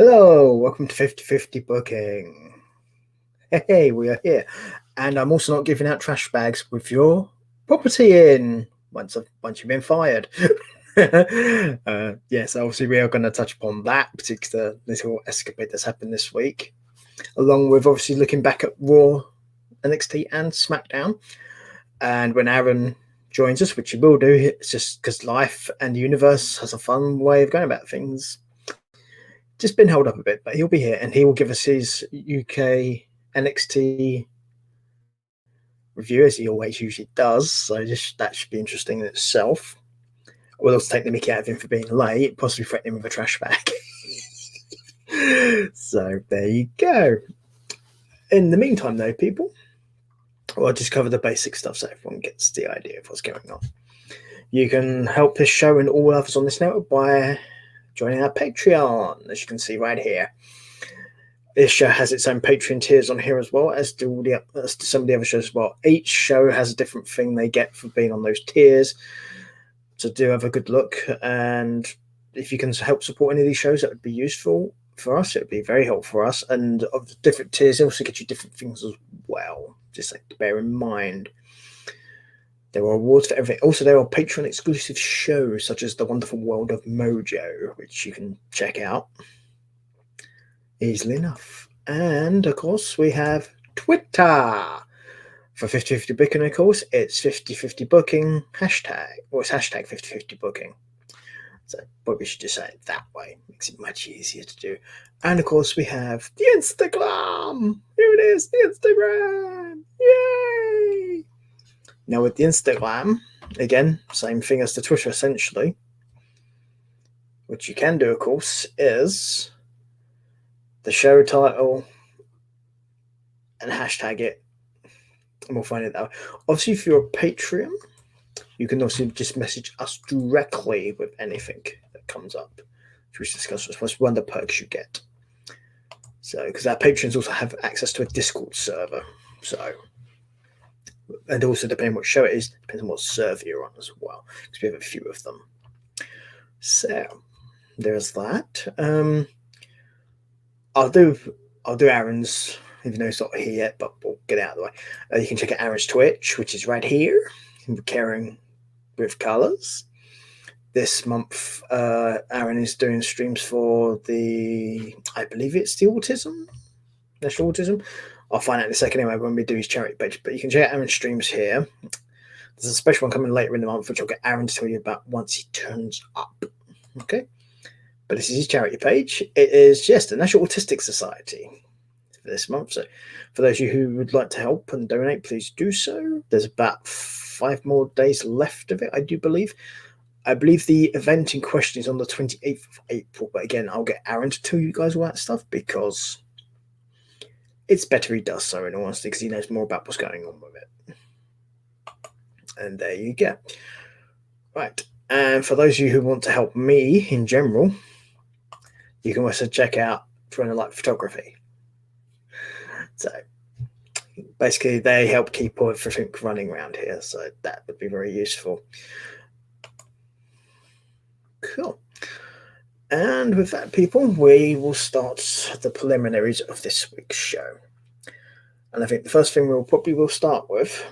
Hello, welcome to 50/50 Booking. Hey, we are here. And I'm also not giving out trash bags with your property in once you've been fired. Yes, obviously we are going to touch upon that particular little escapade that's happened this week, along with obviously looking back at Raw, NXT, and Smackdown. And when Aaron joins us, which he will do, it's just because life and the universe has a fun way of going about things. Just been held up a bit, but he'll be here and he will give us his UK NXT review, as he always usually does. So that should be interesting in itself. We'll also take the mickey out of him for being late, possibly threaten him with a trash bag. So there you go. In the meantime, though, people, I'll just cover the basic stuff so everyone gets the idea of what's going on. You can help this show and all others on this network by joining our Patreon, as you can see right here. This show has its own Patreon tiers on here as well, as do some of the other shows as well. Each show has a different thing they get for being on those tiers. So do have a good look. And if you can help support any of these shows, that would be useful for us. It would be very helpful for us. And of the different tiers, they also get you different things as well. Just like to bear in mind. There are awards for everything. Also, there are Patreon exclusive shows, such as The Wonderful World of Mojo, which you can check out easily enough. And, of course, we have Twitter. For 50/50 Booking, of course, it's 50/50 Booking hashtag. Or it's hashtag 50/50 Booking. So probably should just say it that way. Makes it much easier to do. And, of course, we have the Instagram. Here it is, the Instagram. Yay! Now, with the Instagram, again, same thing as the Twitter, essentially. What you can do, of course, is the show title and hashtag it, and we'll find it that way. Obviously, if you're a Patreon, you can also just message us directly with anything that comes up, which we discussed. That's one of the perks you get. So, because our patrons also have access to a Discord server, so. And also, depending on what show it is, depends on what server you're on as well, because we have a few of them. So there's that. I'll do Aaron's, even though it's not here yet, but we'll get it out of the way. You can check out Aaron's Twitch, which is right here. Caring with Colors. This month, Aaron is doing streams for I believe it's the National Autism. I'll find out in a second anyway when we do his charity page. But you can check out Aaron's streams here. There's a special one coming later in the month, which I'll get Aaron to tell you about once he turns up. Okay? But this is his charity page. It is, yes, the National Autistic Society for this month. So for those of you who would like to help and donate, please do so. There's about 5 more days left of it, I do believe. I believe the event in question is on the 28th of April. But again, I'll get Aaron to tell you guys all that stuff because it's better he does so, in all honesty, because he knows more about what's going on with it. And there you go. Right. And for those of you who want to help me in general, you can also check out Trying to Like Photography. So basically, they help keep everything running around here. So that would be very useful. Cool. And with that, people, we will start the preliminaries of this week's show. And I think the first thing we'll probably start with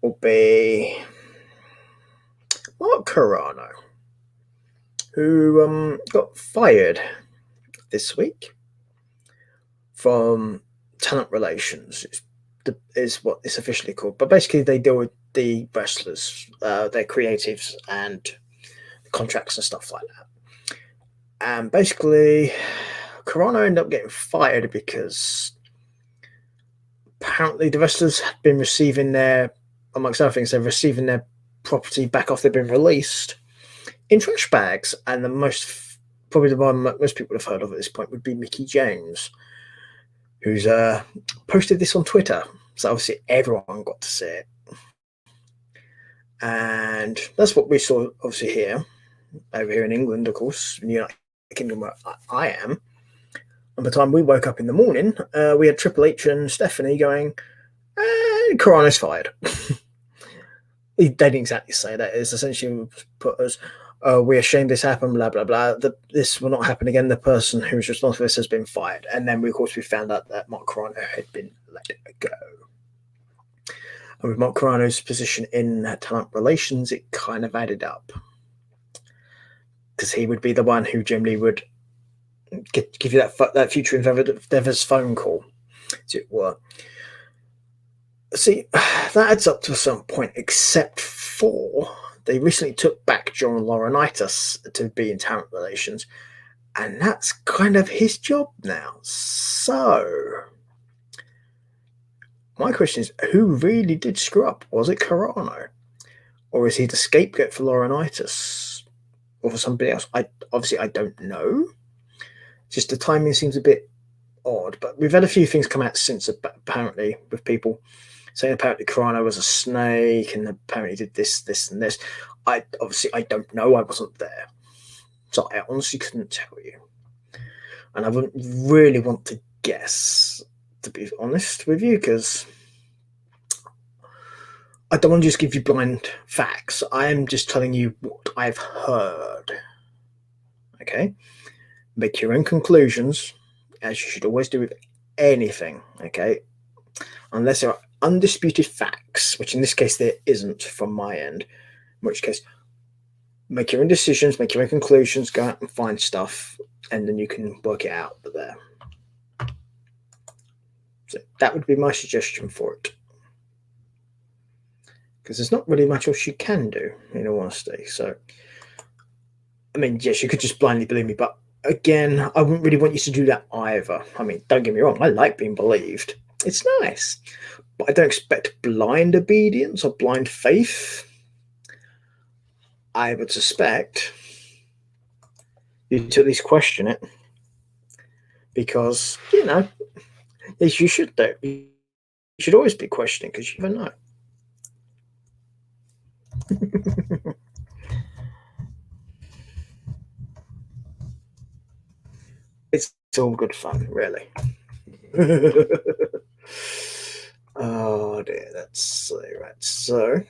will be Mark Carano, who got fired this week from Talent Relations, is what it's officially called. But basically, they deal with the wrestlers, their creatives, and contracts and stuff like that. And basically, Carano ended up getting fired because apparently the wrestlers had been receiving amongst other things, they're receiving their property back after they've been released in trash bags. And probably the one most people have heard of at this point would be Mickie James, who's posted this on Twitter. So obviously everyone got to see it. And that's what we saw obviously here, over here in England, of course, in the United Kingdom where I am. And by the time we woke up in the morning, we had Triple H and Stephanie going, Carano's fired. They didn't exactly say that. It's essentially put as, we're ashamed this happened, blah blah blah. This will not happen again. The person who was responsible for this has been fired, and then of course we found out that Mark Carano had been let go. And with Mark Carano's position in talent relations, it kind of added up because he would be the one who generally would give you that future endeavors phone call, as it were. See, that adds up to some point, except for they recently took back John Laurinaitis to be in talent relations, and that's kind of his job now. So, my question is, who really did screw up? Was it Carano? Or is he the scapegoat for Laurinaitis? Or for somebody else? I don't know. Just the timing seems a bit odd, but we've had a few things come out since, apparently, with people saying apparently Carano was a snake and apparently did this, and this. I don't know. I wasn't there. So I honestly couldn't tell you. And I wouldn't really want to guess, to be honest with you, because I don't want to just give you blind facts. I am just telling you what I've heard. Okay? Make your own conclusions, as you should always do with anything. Okay? Unless there are undisputed facts, which in this case there isn't from my end, in which case make your own decisions, make your own conclusions, go out and find stuff, and then you can work it out there. So that would be my suggestion for it, because there's not really much else you can do, in all honesty. So I mean, yes, you could just blindly believe me, but again, I wouldn't really want you to do that either. I mean, don't get me wrong, I like being believed. It's nice. But I don't expect blind obedience or blind faith. I would suspect you to at least question it. Because, yes, you should do. You should always be questioning, because you never know. It's all good fun, really. Oh dear, that's right. So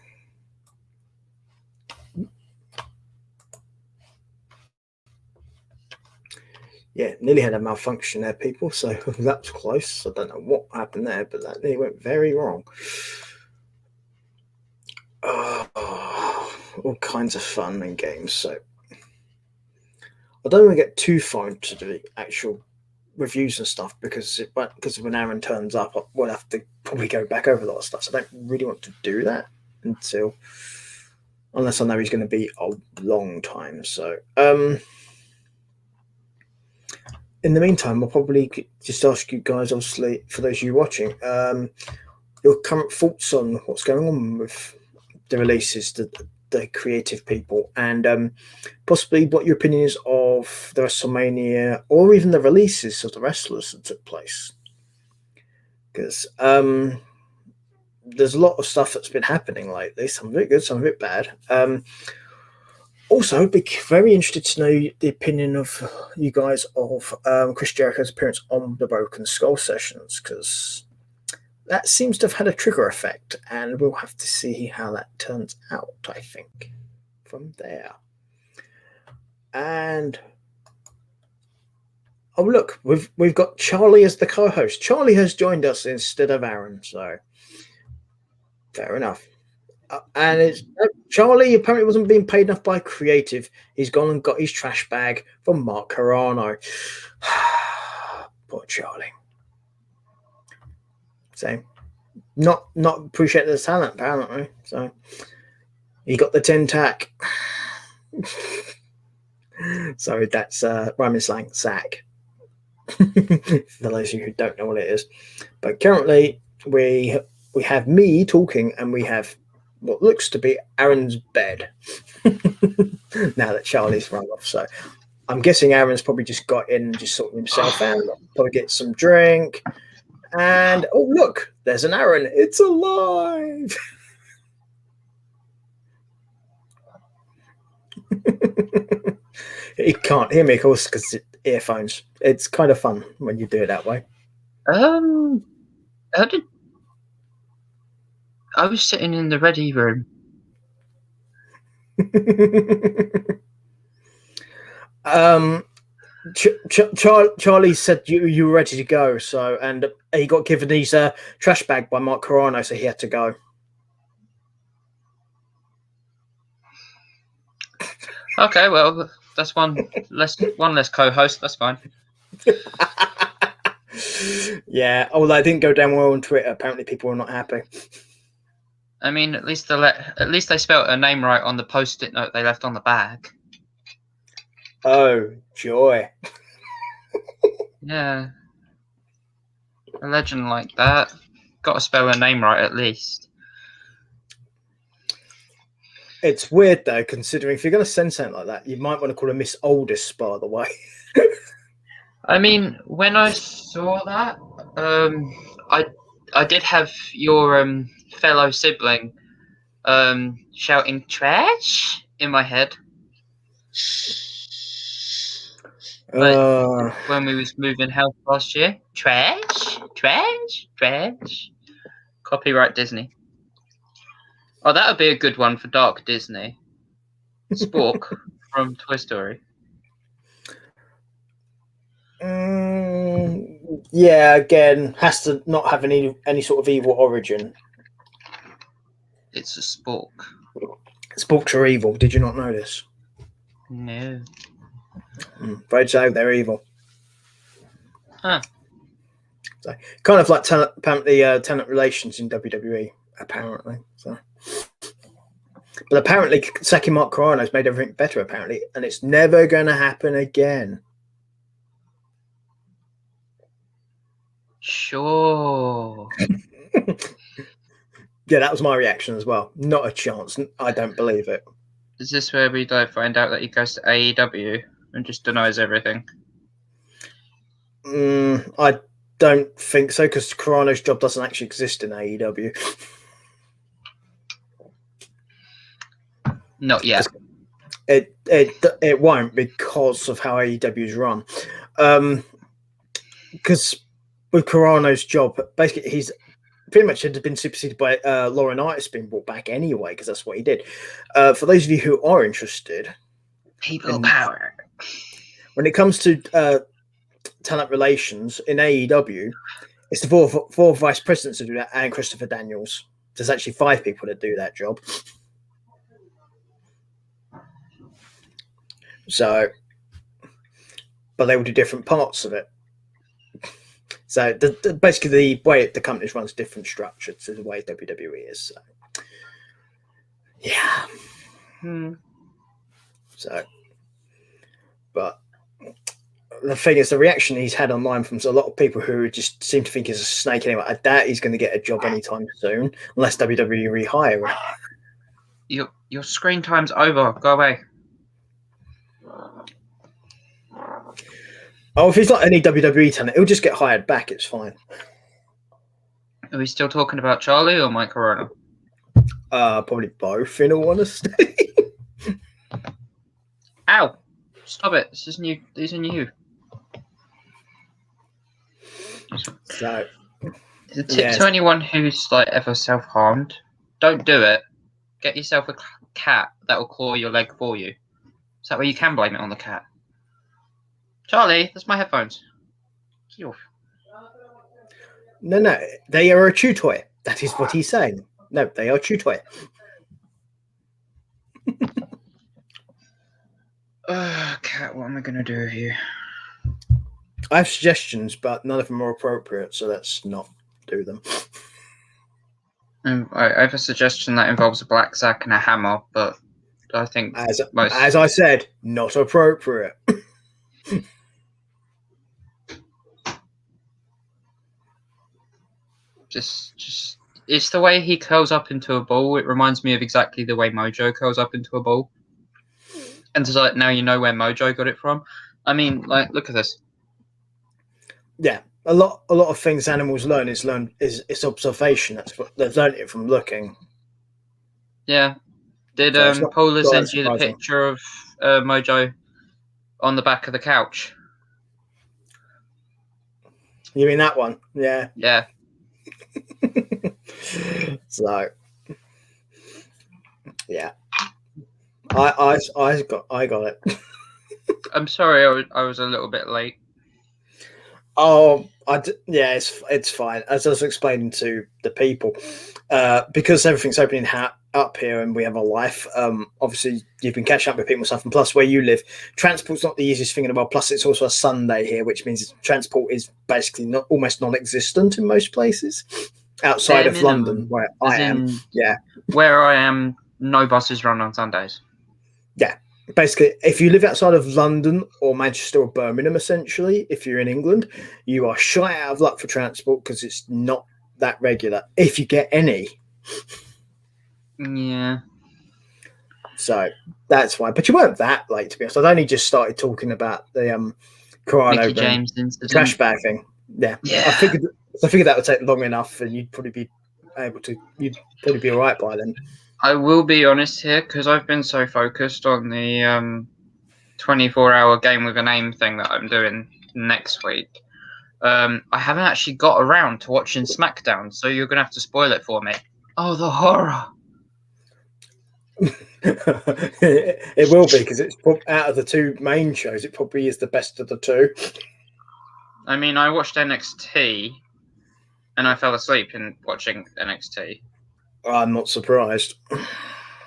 yeah, nearly had a malfunction there, people. So that was close. I don't know what happened there, but that nearly went very wrong. Oh, all kinds of fun and games. So I don't want to get too far into the actual reviews and stuff, because when Aaron turns up, we'll have to probably go back over a lot of stuff. So I don't really want to do that unless I know he's going to be a long time. So in the meantime, I'll probably just ask you guys, obviously, for those of you watching, your current thoughts on what's going on with the releases, the creative people, and possibly what your opinion is of the WrestleMania or even the releases of the wrestlers that took place. Because there's a lot of stuff that's been happening lately, some of it good, some of it bad. Also, I'd be very interested to know the opinion of you guys of Chris Jericho's appearance on the Broken Skull sessions, because that seems to have had a trigger effect, and we'll have to see how that turns out, I think, from there. And oh, look, we've got Charlie as the co-host. Charlie has joined us instead of Aaron, so fair enough. And it's Charlie apparently wasn't being paid enough by creative. He's gone and got his trash bag from Mark Carano. Poor Charlie. So not appreciate the talent, apparently. So he got the 10 tack. Sorry, that's rhyming slang, sack. For those of you who don't know what it is. But currently we have me talking, and we have what looks to be Aaron's bed. Now that Charlie's run off. So I'm guessing Aaron's probably just got in and just sorting himself out, probably get some drink. And oh, look, there's an Aaron. It's alive. He can't hear me, of course, because it's earphones. It's kind of fun when you do it that way. How did I was sitting in the ready room? Charlie said you were ready to go, so and he got given his trash bag by Mark Carano, so he had to go. Okay, well, that's one less co-host. That's fine. Yeah, although it didn't go down well on Twitter. Apparently, people were not happy. I mean, at least they spelled her name right on the post-it note they left on the bag. Oh, joy! Yeah, a legend like that, got to spell her name right at least. It's weird though, considering if you're going to send something like that, you might want to call her Miss Oldest, by the way. I mean, when I saw that, I did have your fellow sibling shouting "trash" in my head. But when we was moving house last year, trash. Copyright Disney. Oh, that would be a good one for Dark Disney. Spork from Toy Story. Yeah, again, has to not have any sort of evil origin. It's a Spork. Sporks are evil. Did you not know this? No. Afraid so, they're evil. Huh. So, kind of like tenant relations in WWE, apparently. So, but apparently, sacking Mark Carano's made everything better. Apparently, and it's never going to happen again. Sure. Yeah, that was my reaction as well. Not a chance. I don't believe it. Is this where we find out that he goes to AEW and just denies everything? I don't think so, because Carano's job doesn't actually exist in AEW. Not yet. It won't, because of how AEW is run. Because with Carano's job, basically he's pretty much had been superseded by Laurinaitis being brought back anyway, because that's what he did. For those of you who are interested, people power. When it comes to talent relations in AEW, it's the four vice presidents who do that, and Christopher Daniels. There's actually 5 people that do that job. So, but they will do different parts of it. So basically, the way the company runs different structure to the way WWE is. So. Yeah. So, but the thing is, the reaction he's had online from a lot of people who just seem to think he's a snake anyway. I doubt he's going to get a job anytime soon, unless WWE rehire him. Your screen time's over. Go away. Oh, if he's not any WWE talent, he'll just get hired back. It's fine. Are we still talking about Charlie or Mike Carano? Probably both, in all honesty. Ow! Stop it. This is new. These are new. So, the tip to anyone who's ever self-harmed: don't do it. Get yourself a cat that will claw your leg for you. So that way you can blame it on the cat. Charlie, that's my headphones. Get off. No, they are a chew toy. That is what he's saying. No, they are chew toy. Cat, what am I going to do with you? I have suggestions, but none of them are appropriate, so let's not do them. I have a suggestion that involves a black sack and a hammer, but I think as I said, not appropriate. Just it's the way he curls up into a ball. It reminds me of exactly the way Mojo curls up into a ball. And it's now you know where Mojo got it from. I mean, look at this. Yeah, a lot of things animals learn is observation. That's what they've learned it from looking. Yeah. Did Paula send you the picture of Mojo on the back of the couch? You mean that one? Yeah. Yeah. So, yeah, I got it. I'm sorry, I was a little bit late. Oh, yeah, it's fine. As I was explaining to the people, because everything's opening up here and we have a life. Obviously, you've been catching up with people and stuff, and plus where you live, transport's not the easiest thing in the world. Plus, it's also a Sunday here, which means transport is basically not almost non-existent in most places outside of London, where I am. Yeah, where I am, no buses run on Sundays. Yeah. Basically, if you live outside of London or Manchester or Birmingham, essentially, if you're in England, you are shy out of luck for transport because it's not that regular, if you get any. Yeah. So that's why. But you weren't that late, to be honest. I'd only just started talking about the Corano Mickey James incident. Trash bag thing. Yeah. I figured that would take long enough, and you'd probably be all right by then. I will be honest here, because I've been so focused on the 24-hour game with a name thing that I'm doing next week. I haven't actually got around to watching Smackdown, so you're going to have to spoil it for me. Oh, the horror. It will be, because it's out of the two main shows, it probably is the best of the two. I mean, I watched NXT, and I fell asleep in watching NXT. I'm not surprised.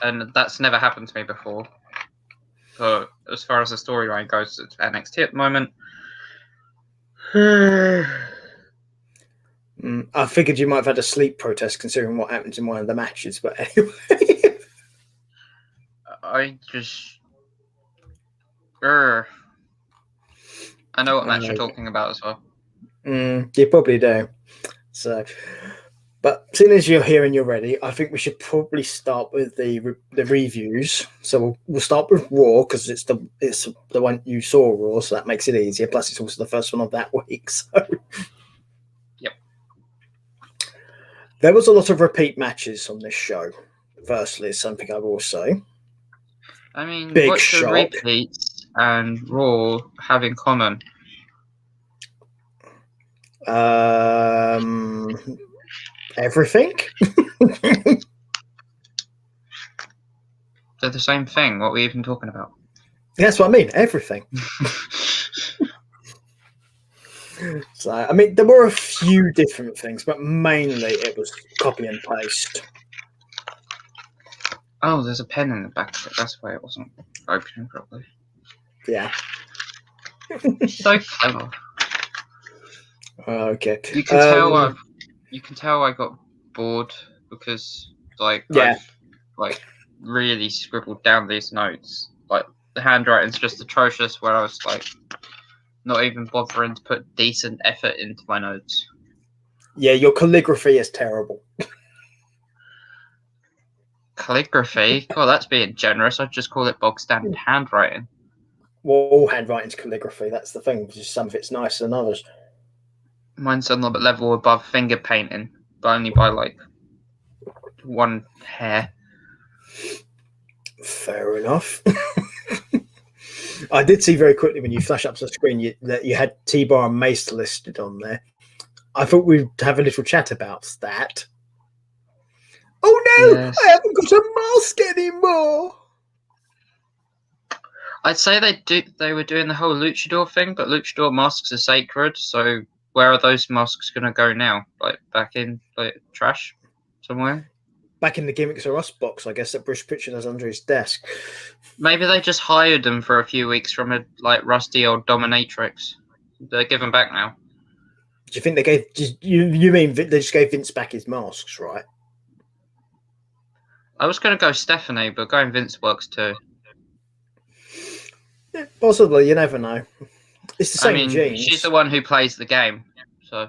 And that's never happened to me before. But as far as the storyline goes, it's NXT at the moment. I figured you might have had a sleep protest considering what happened in one of the matches, but anyway. I just... I know what match you're talking about as well. You probably do. So, but seeing as you're here and you're ready, I think we should probably start with the reviews. So we'll start with Raw, because it's the one you saw, Raw, so that makes it easier. Plus, it's also the first one of that week. So, yep. There was a lot of repeat matches on this show. Firstly, is something I will say. I mean, big what shock. The repeats and Raw have in common? Everything. They're the same thing. What are we even talking about? That's what I mean. Everything. So, I mean, there were a few different things, but mainly it was copy and paste. Oh, there's a pen in the back of it. That's why it wasn't opening properly. Yeah. So clever. Okay. You can tell I got bored because I've really scribbled down these notes. Like, the handwriting's just atrocious, where I was not even bothering to put decent effort into my notes. Yeah, your calligraphy is terrible. Calligraphy? God, that's being generous. I'd just call it bog standard handwriting. Well, all handwriting's calligraphy. That's the thing. Just some of it's nicer than others. Mine's on the level above finger painting, but only by one hair. Fair enough. I did see very quickly when you flash up to the screen that you had T-Bar and Mace listed on there. I thought we'd have a little chat about that. Oh no! Yes. I haven't got a mask anymore. I'd say they were doing the whole luchador thing, but luchador masks are sacred. So where are those masks going to go now? Back in trash somewhere? Back in the Gimmicks Are Us box, I guess, that Bruce Pritchard has under his desk. Maybe they just hired them for a few weeks from a rusty old dominatrix. They're given back now. Do you think they gave? You mean they just gave Vince back his masks, right? I was going to go Stephanie, but going Vince works too. Yeah, possibly. You never know. It's the same genes. She's the one who plays the game, so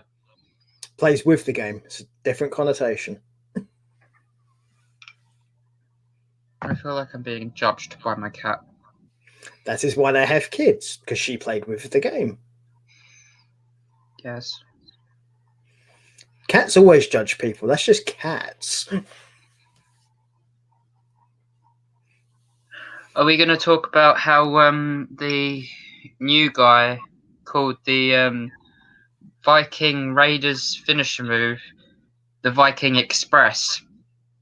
plays with the game. It's a different connotation. I feel like I'm being judged by my cat. That is why they have kids, because she played with the game. Yes. Cats always judge people. That's just cats. Are we going to talk about how the new guy called the Viking Raiders finisher move the Viking Express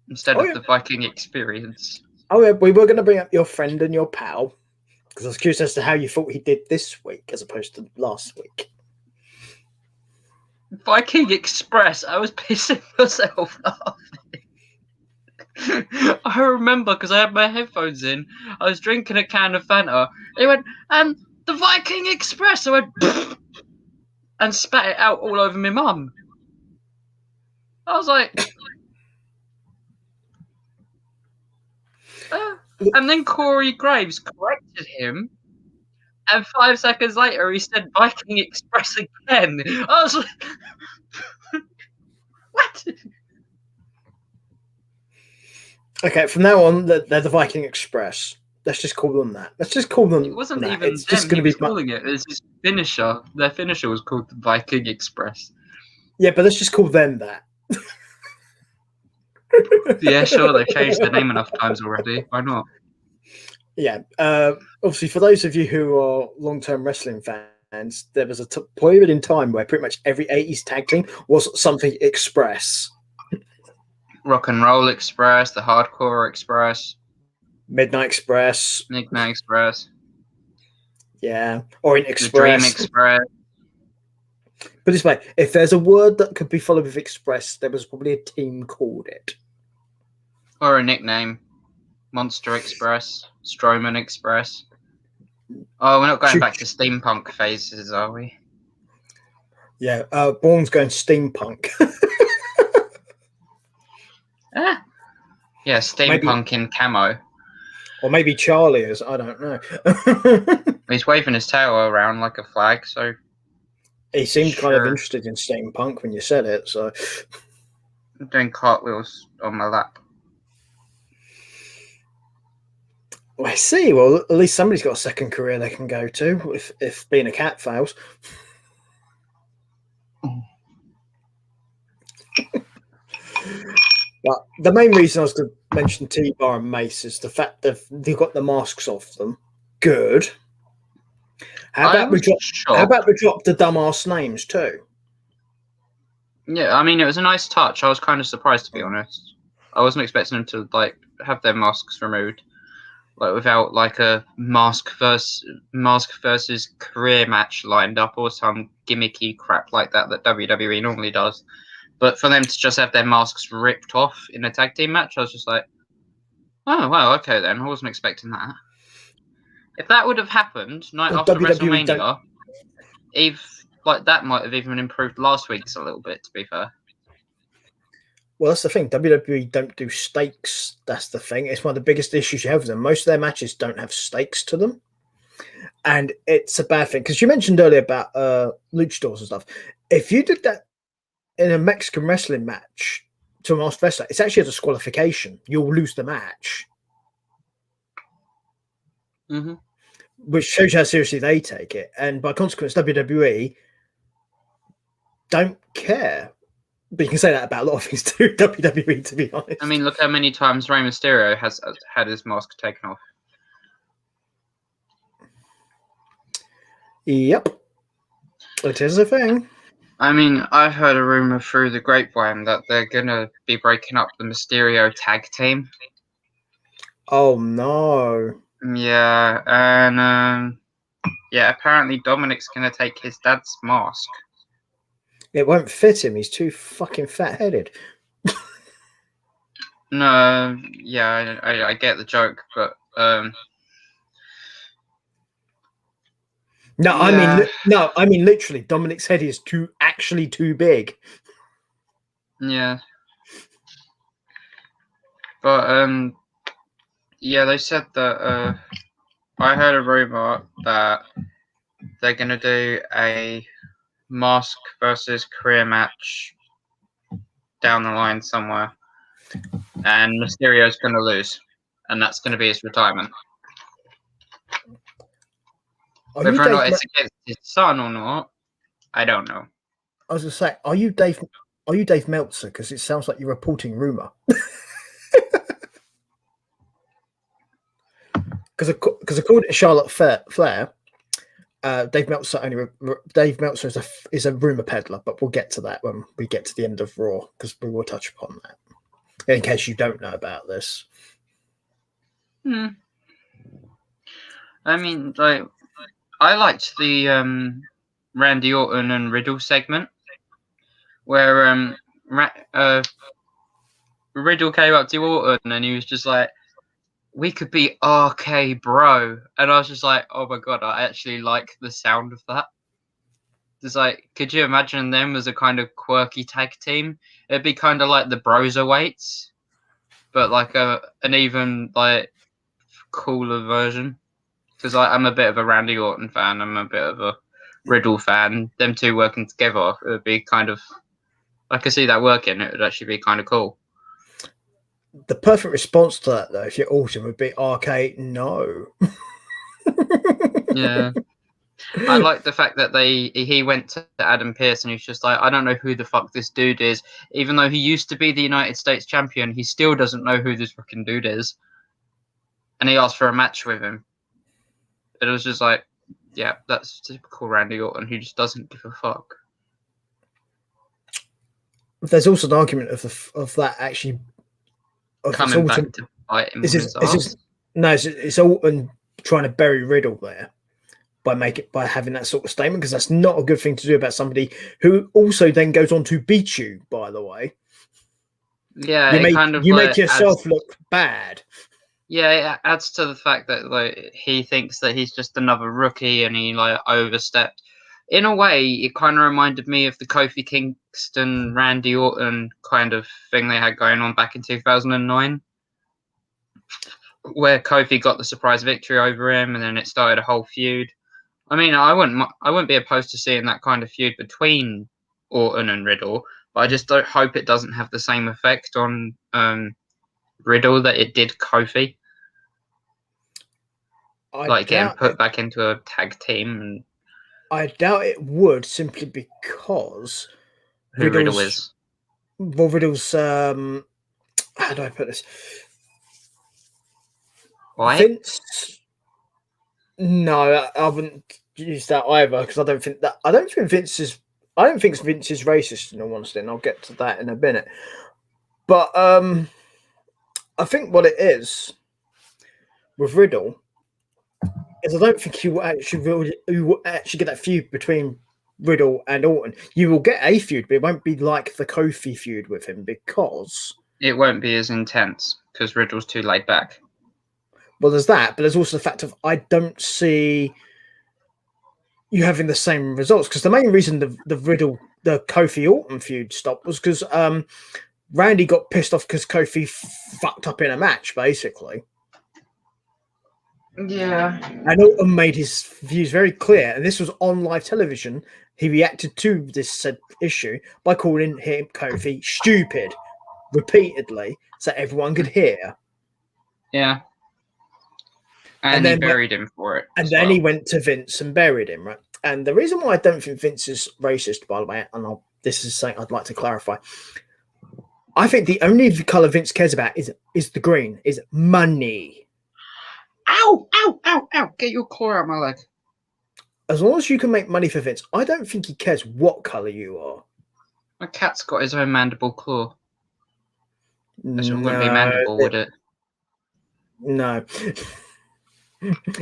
instead of the Viking Experience? Oh, yeah, we were going to bring up your friend and your pal, Because I was curious as to how you thought he did this week as opposed to last week. Viking Express, I was pissing myself laughing. I remember because I had my headphones in. I was drinking a can of Fanta. He went, the Viking Express. I went, and spat it out all over my mum. I was like, and then Corey Graves corrected him. And 5 seconds later, he said Viking Express again. I was like, what? Okay, from now on, they're the Viking Express. Let's just call them that. Let's just call them. It wasn't that. even It's them. just going to be calling it. It was his finisher. Their finisher was called the Viking Express. Yeah, but let's just call them that. Yeah, sure. They've changed their name enough times already. Why not? Yeah. Obviously, for those of you who are long-term wrestling fans, there was a period in time where pretty much every 80s tag team was something Express. Rock and Roll Express, the Hardcore Express, Midnight Express, Midnight Express. Yeah, Orient Express, the Dream Express. But this way, if there's a word that could be followed with Express, there was probably a team called it. Or a nickname. Monster Express, Strowman Express. Oh, we're not going back to steampunk phases, are we? Yeah, Bourne's going steampunk. Yeah, steampunk in camo. Or maybe Charlie is, I don't know. He's waving his tail around like a flag, so... He seemed kind of interested in steampunk when you said it, so... I'm doing cartwheels on my lap. Well, I see. Well, at least somebody's got a second career they can go to if being a cat fails. But the main reason I was going to mention T-Bar and Mace is the fact that they've got the masks off them. Good. How about we drop the dumbass names too? Yeah, I mean, it was a nice touch. I was kind of surprised, to be honest. I wasn't expecting them to have their masks removed, without a mask versus career match lined up or some gimmicky crap like that WWE normally does. But for them to just have their masks ripped off in a tag team match, I was just like, oh, well, okay then. I wasn't expecting that. If that would have happened after WrestleMania, that might have even improved last week's a little bit, to be fair. Well, that's the thing. WWE don't do stakes. That's the thing. It's one of the biggest issues you have with them. Most of their matches don't have stakes to them. And it's a bad thing. Because you mentioned earlier about luchadors and stuff. If you did that in a Mexican wrestling match to a masked wrestler, it's actually a disqualification. You'll lose the match. Mm-hmm. Which shows you how seriously they take it. And by consequence, WWE don't care. But you can say that about a lot of things too, WWE, to be honest. I mean, look how many times Rey Mysterio has had his mask taken off. Yep. It is a thing. I mean, I heard a rumor through the grapevine that they're going to be breaking up the Mysterio tag team. Oh, no. Yeah, and apparently Dominic's going to take his dad's mask. It won't fit him. He's too fucking fat-headed. No, yeah, I get the joke, but No, yeah. I mean literally, Dominic's head is actually too big. Yeah. But yeah, they said that I heard a rumor that they're gonna do a mask versus career match down the line somewhere, and Mysterio's gonna lose, and that's gonna be his retirement. Whether or not it's against his son or not, I don't know. I was gonna say, are you Dave Meltzer? Because it sounds like you're reporting rumor. Because according to Charlotte Flair, Dave Meltzer is a rumor peddler, but we'll get to that when we get to the end of Raw, because we will touch upon that. In case you don't know about this. I mean, like, I liked the Randy Orton and Riddle segment where Riddle came up to Orton and he was just like, "We could be RK Bro," and I was just like, "Oh my god, I actually like the sound of that." It's like, could you imagine them as a kind of quirky tag team? It'd be kind of like the Broserweights, but like an even like cooler version. Because I'm a bit of a Randy Orton fan, I'm a bit of a Riddle fan. Them two working together, it would be kind of. I could see that working. It would actually be kind of cool. The perfect response to that, though, if you're Orton, would be RK. No. Yeah. I like the fact that he went to Adam Pearce and he's just like, I don't know who the fuck this dude is. Even though he used to be the United States champion, he still doesn't know who this fucking dude is. And he asked for a match with him. It was just like, yeah, that's typical Randy Orton. He just doesn't give a fuck. There's also an argument of that actually coming back to bite him on his ass. It's Orton trying to bury Riddle there by having that sort of statement, because that's not a good thing to do about somebody who also then goes on to beat you, by the way. Yeah, you make yourself look bad. Yeah, it adds to the fact that like he thinks that he's just another rookie and he like overstepped. In a way, it kind of reminded me of the Kofi Kingston, Randy Orton kind of thing they had going on back in 2009, where Kofi got the surprise victory over him, and then it started a whole feud. I mean, I wouldn't be opposed to seeing that kind of feud between Orton and Riddle, but I just don't hope it doesn't have the same effect on Riddle that it did Kofi. Like getting put back into a tag team. And I doubt it would, simply because Riddle is. Well, Riddle's how do I put this? Why? Vince. No, I wouldn't use that either, because I don't think Vince is racist, in all honesty, and I'll get to that in a minute. But I think what it is with Riddle is I don't think you will actually get that feud between Riddle and Orton. You will get a feud, but it won't be like the Kofi feud with him, because it won't be as intense because Riddle's too laid back. Well, there's that, but there's also the fact of I don't see you having the same results, because the main reason the Kofi Orton feud stopped was because Randy got pissed off because Kofi fucked up in a match, basically. Yeah. And Orton made his views very clear, and this was on live television. He reacted to this said issue by calling him, Kofi, stupid repeatedly, so everyone could hear. Yeah. And then he buried him for it. And then he went to Vince and buried him, right? And the reason why I don't think Vince is racist, by the way, and this is something I'd like to clarify. I think the only colour Vince cares about is the green, is money. Ow, ow, ow, ow. Get your claw out of my leg. As long as you can make money for Vince, I don't think he cares what colour you are. My cat's got his own mandible claw. This wouldn't be mandible, would it? No.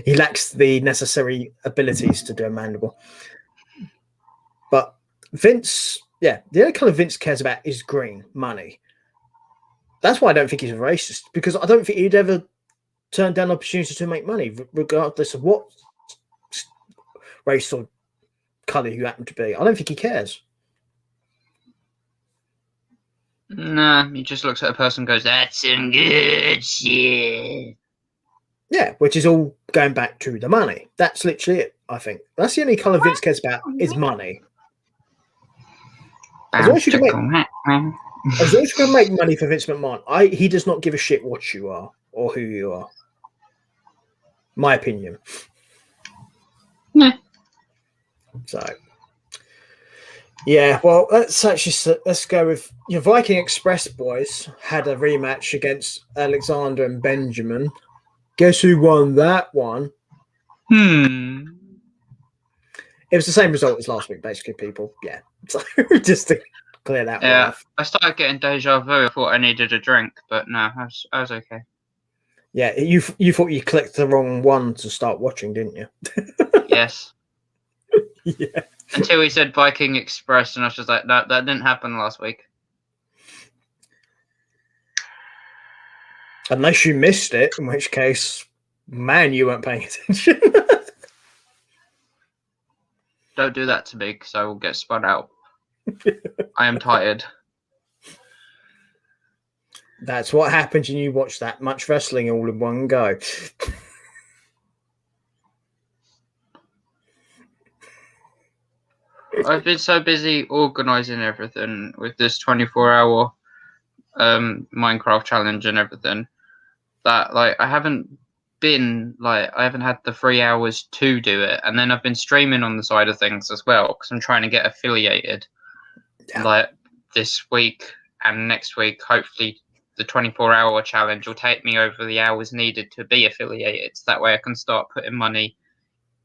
He lacks the necessary abilities to do a mandible. But Vince, the only colour Vince cares about is green, money. That's why I don't think he's a racist, because I don't think he'd ever turn down opportunities to make money, regardless of what race or colour you happen to be. I don't think he cares. Nah, he just looks at a person and goes, "That's some good shit." Yeah, which is all going back to the money. That's literally it, I think. That's the only colour Vince cares about, is money. As long as you can make money for Vince McMahon, he does not give a shit what you are or who you are. My opinion. Nah. So, yeah, well, let's go with your Viking Express boys had a rematch against Alexander and Benjamin. Guess who won that one? It was the same result as last week, basically, people. Yeah. So just to clear that one off. I started getting deja vu. I thought I needed a drink, but no, I was okay. Yeah, you thought you clicked the wrong one to start watching, didn't you? Yes. Yeah. Until he said Viking Express, and I was just like, that didn't happen last week. Unless you missed it, in which case, man, you weren't paying attention. Don't do that to me, because I will get spun out. I am tired. That's what happens when you watch that much wrestling all in one go. I've been so busy organising everything with this 24-hour Minecraft challenge and everything that like I haven't had the 3 hours to do it, and then I've been streaming on the side of things as well because I'm trying to get affiliated. Yeah. Like this week and next week, hopefully the 24-hour challenge will take me over the hours needed to be affiliated. So that way I can start putting money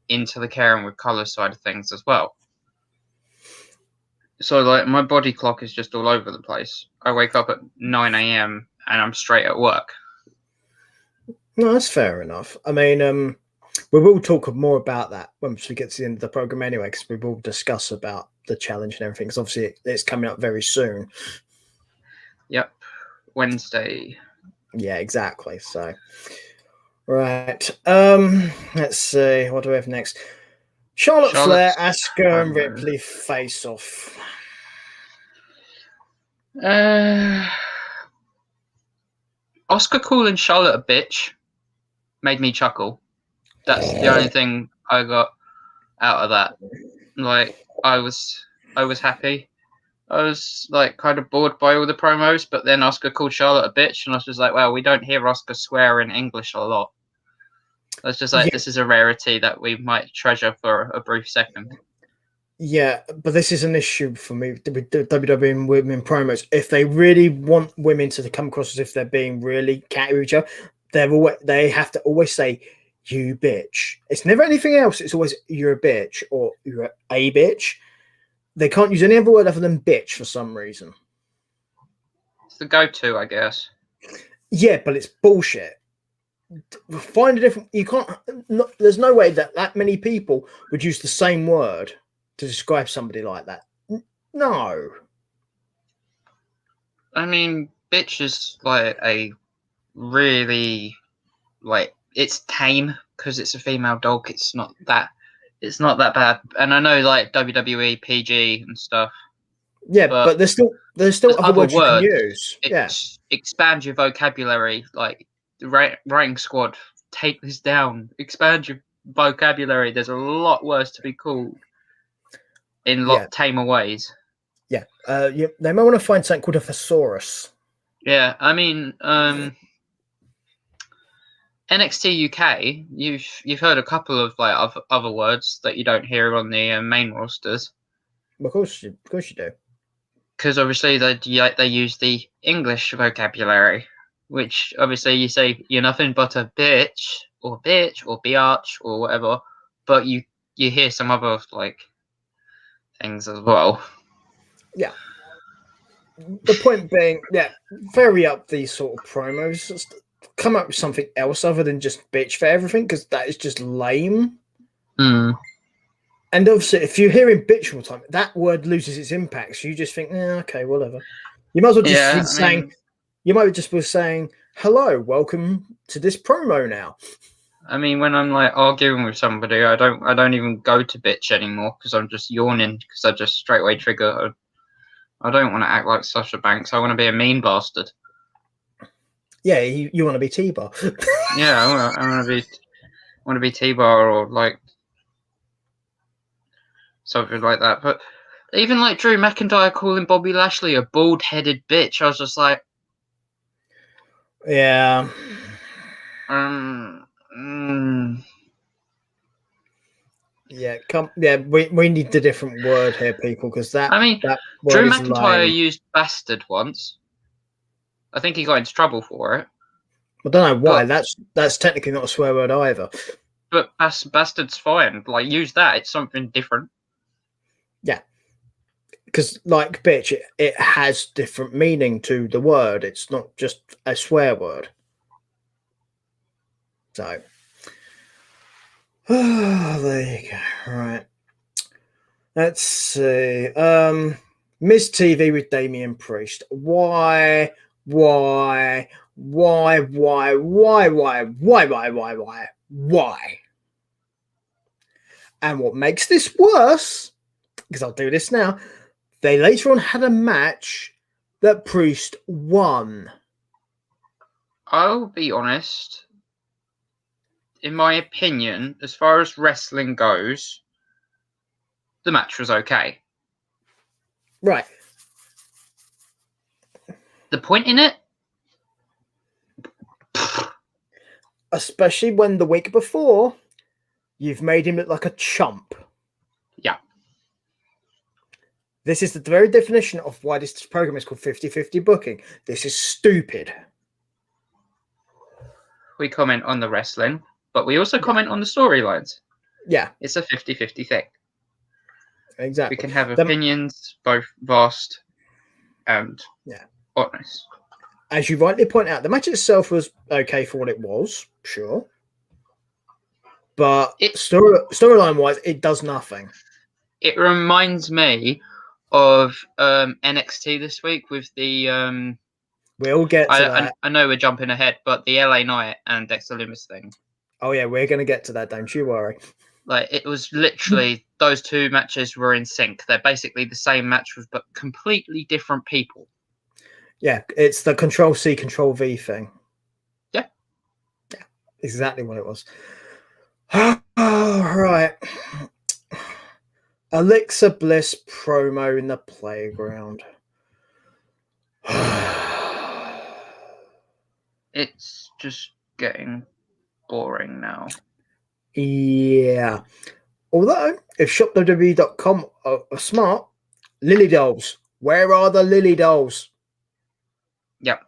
into the Caring with Colour side of things as well. So like my body clock is just all over the place. I wake up at 9 a.m. and I'm straight at work. No, that's fair enough. I mean, we will talk more about that once we get to the end of the program anyway, because we will discuss about the challenge and everything, because obviously it's coming up very soon. Yep. Wednesday. Yeah, exactly. So, right. Let's see. What do we have next? Charlotte Flair, Asuka, and Ripley face off. Oscar calling Charlotte a bitch made me chuckle. That's the only thing I got out of that. Like I was happy. I was like kind of bored by all the promos, but then Oscar called Charlotte a bitch, and I was just like, well, we don't hear Oscar swear in English a lot. I was just like, This is a rarity that we might treasure for a brief second. Yeah, but this is an issue for me with WWE and women promos. If they really want women to come across as if they're being really catty with each other, they have to always say, you bitch. It's never anything else. It's always, you're a bitch or you're a bitch. They can't use any other word other than bitch for some reason. It's the go-to, I guess. Yeah, but it's bullshit. Find a different... You can't... there's no way that many people would use the same word to describe somebody like that. No. I mean, bitch is like a really like it's tame because it's a female dog. It's not that bad. And I know like WWE PG and stuff. Yeah, but there's still other words you can use. Expand your vocabulary. Like the writing squad, take this down. Expand your vocabulary. There's a lot worse to be called in a lot tamer ways. Yeah. They might want to find something called a thesaurus. Yeah, I mean, NXT UK, you've heard a couple of like other words that you don't hear on the main rosters. Of course you do. Because obviously they use the English vocabulary, which obviously you say you're nothing but a bitch or biatch or whatever, but you hear some other like things as well. Yeah. The point being, vary up these sort of promos. Just come up with something else other than just bitch for everything, because that is just lame. Mm. And obviously, if you're hearing bitch all the time, that word loses its impact. So you just think, okay, whatever. You might as well just be saying, you might just be saying, hello, welcome to this promo now. I mean, when I'm like arguing with somebody, I don't even go to bitch anymore because I'm just yawning because I just straight away trigger. I don't want to act like Sasha Banks. I want to be a mean bastard. Yeah, you want to be T-Bar. Yeah, I want to be T-Bar or like something like that. But even like Drew McIntyre calling Bobby Lashley a bald-headed bitch, I was just like, yeah. Yeah, we need a different word here, people, because that. I mean, that word Drew is McIntyre lame. used bastard once. I think he got into trouble for it. I don't know why. That's technically not a swear word either. But bastard's fine. Like, use that. It's something different. Yeah. Because, like, bitch, it has different meaning to the word. It's not just a swear word. So, there you go. Right. Let's see. Miz TV with Damian Priest. Why? And what makes this worse, because I'll do this now, they later on had a match that Priest won. I'll be honest. In my opinion, as far as wrestling goes, the match was okay. Right. The point in it? Especially when the week before, you've made him look like a chump. Yeah. This is the very definition of why this program is called 50-50 booking. This is stupid. We comment on the wrestling, but we also comment on the storylines. Yeah. It's a 50-50 thing. Exactly. We can have opinions, both vast and honest. As you rightly point out, the match itself was okay for what it was, sure. But storyline-wise, it does nothing. It reminds me of NXT this week with the... we'll get to that. I know we're jumping ahead, but the LA Knight and Dexter Lumis thing. Oh, yeah, we're going to get to that, don't you worry. Like, it was literally, those two matches were in sync. They're basically the same match, but completely different people. Yeah, it's the Control-C, Control-V thing. Yeah. Yeah, exactly what it was. Oh, right. Alexa Bliss promo in the playground. It's just getting boring now. Yeah. Although, if shopwwe.com are smart, Lily dolls. Where are the Lily dolls? Yep.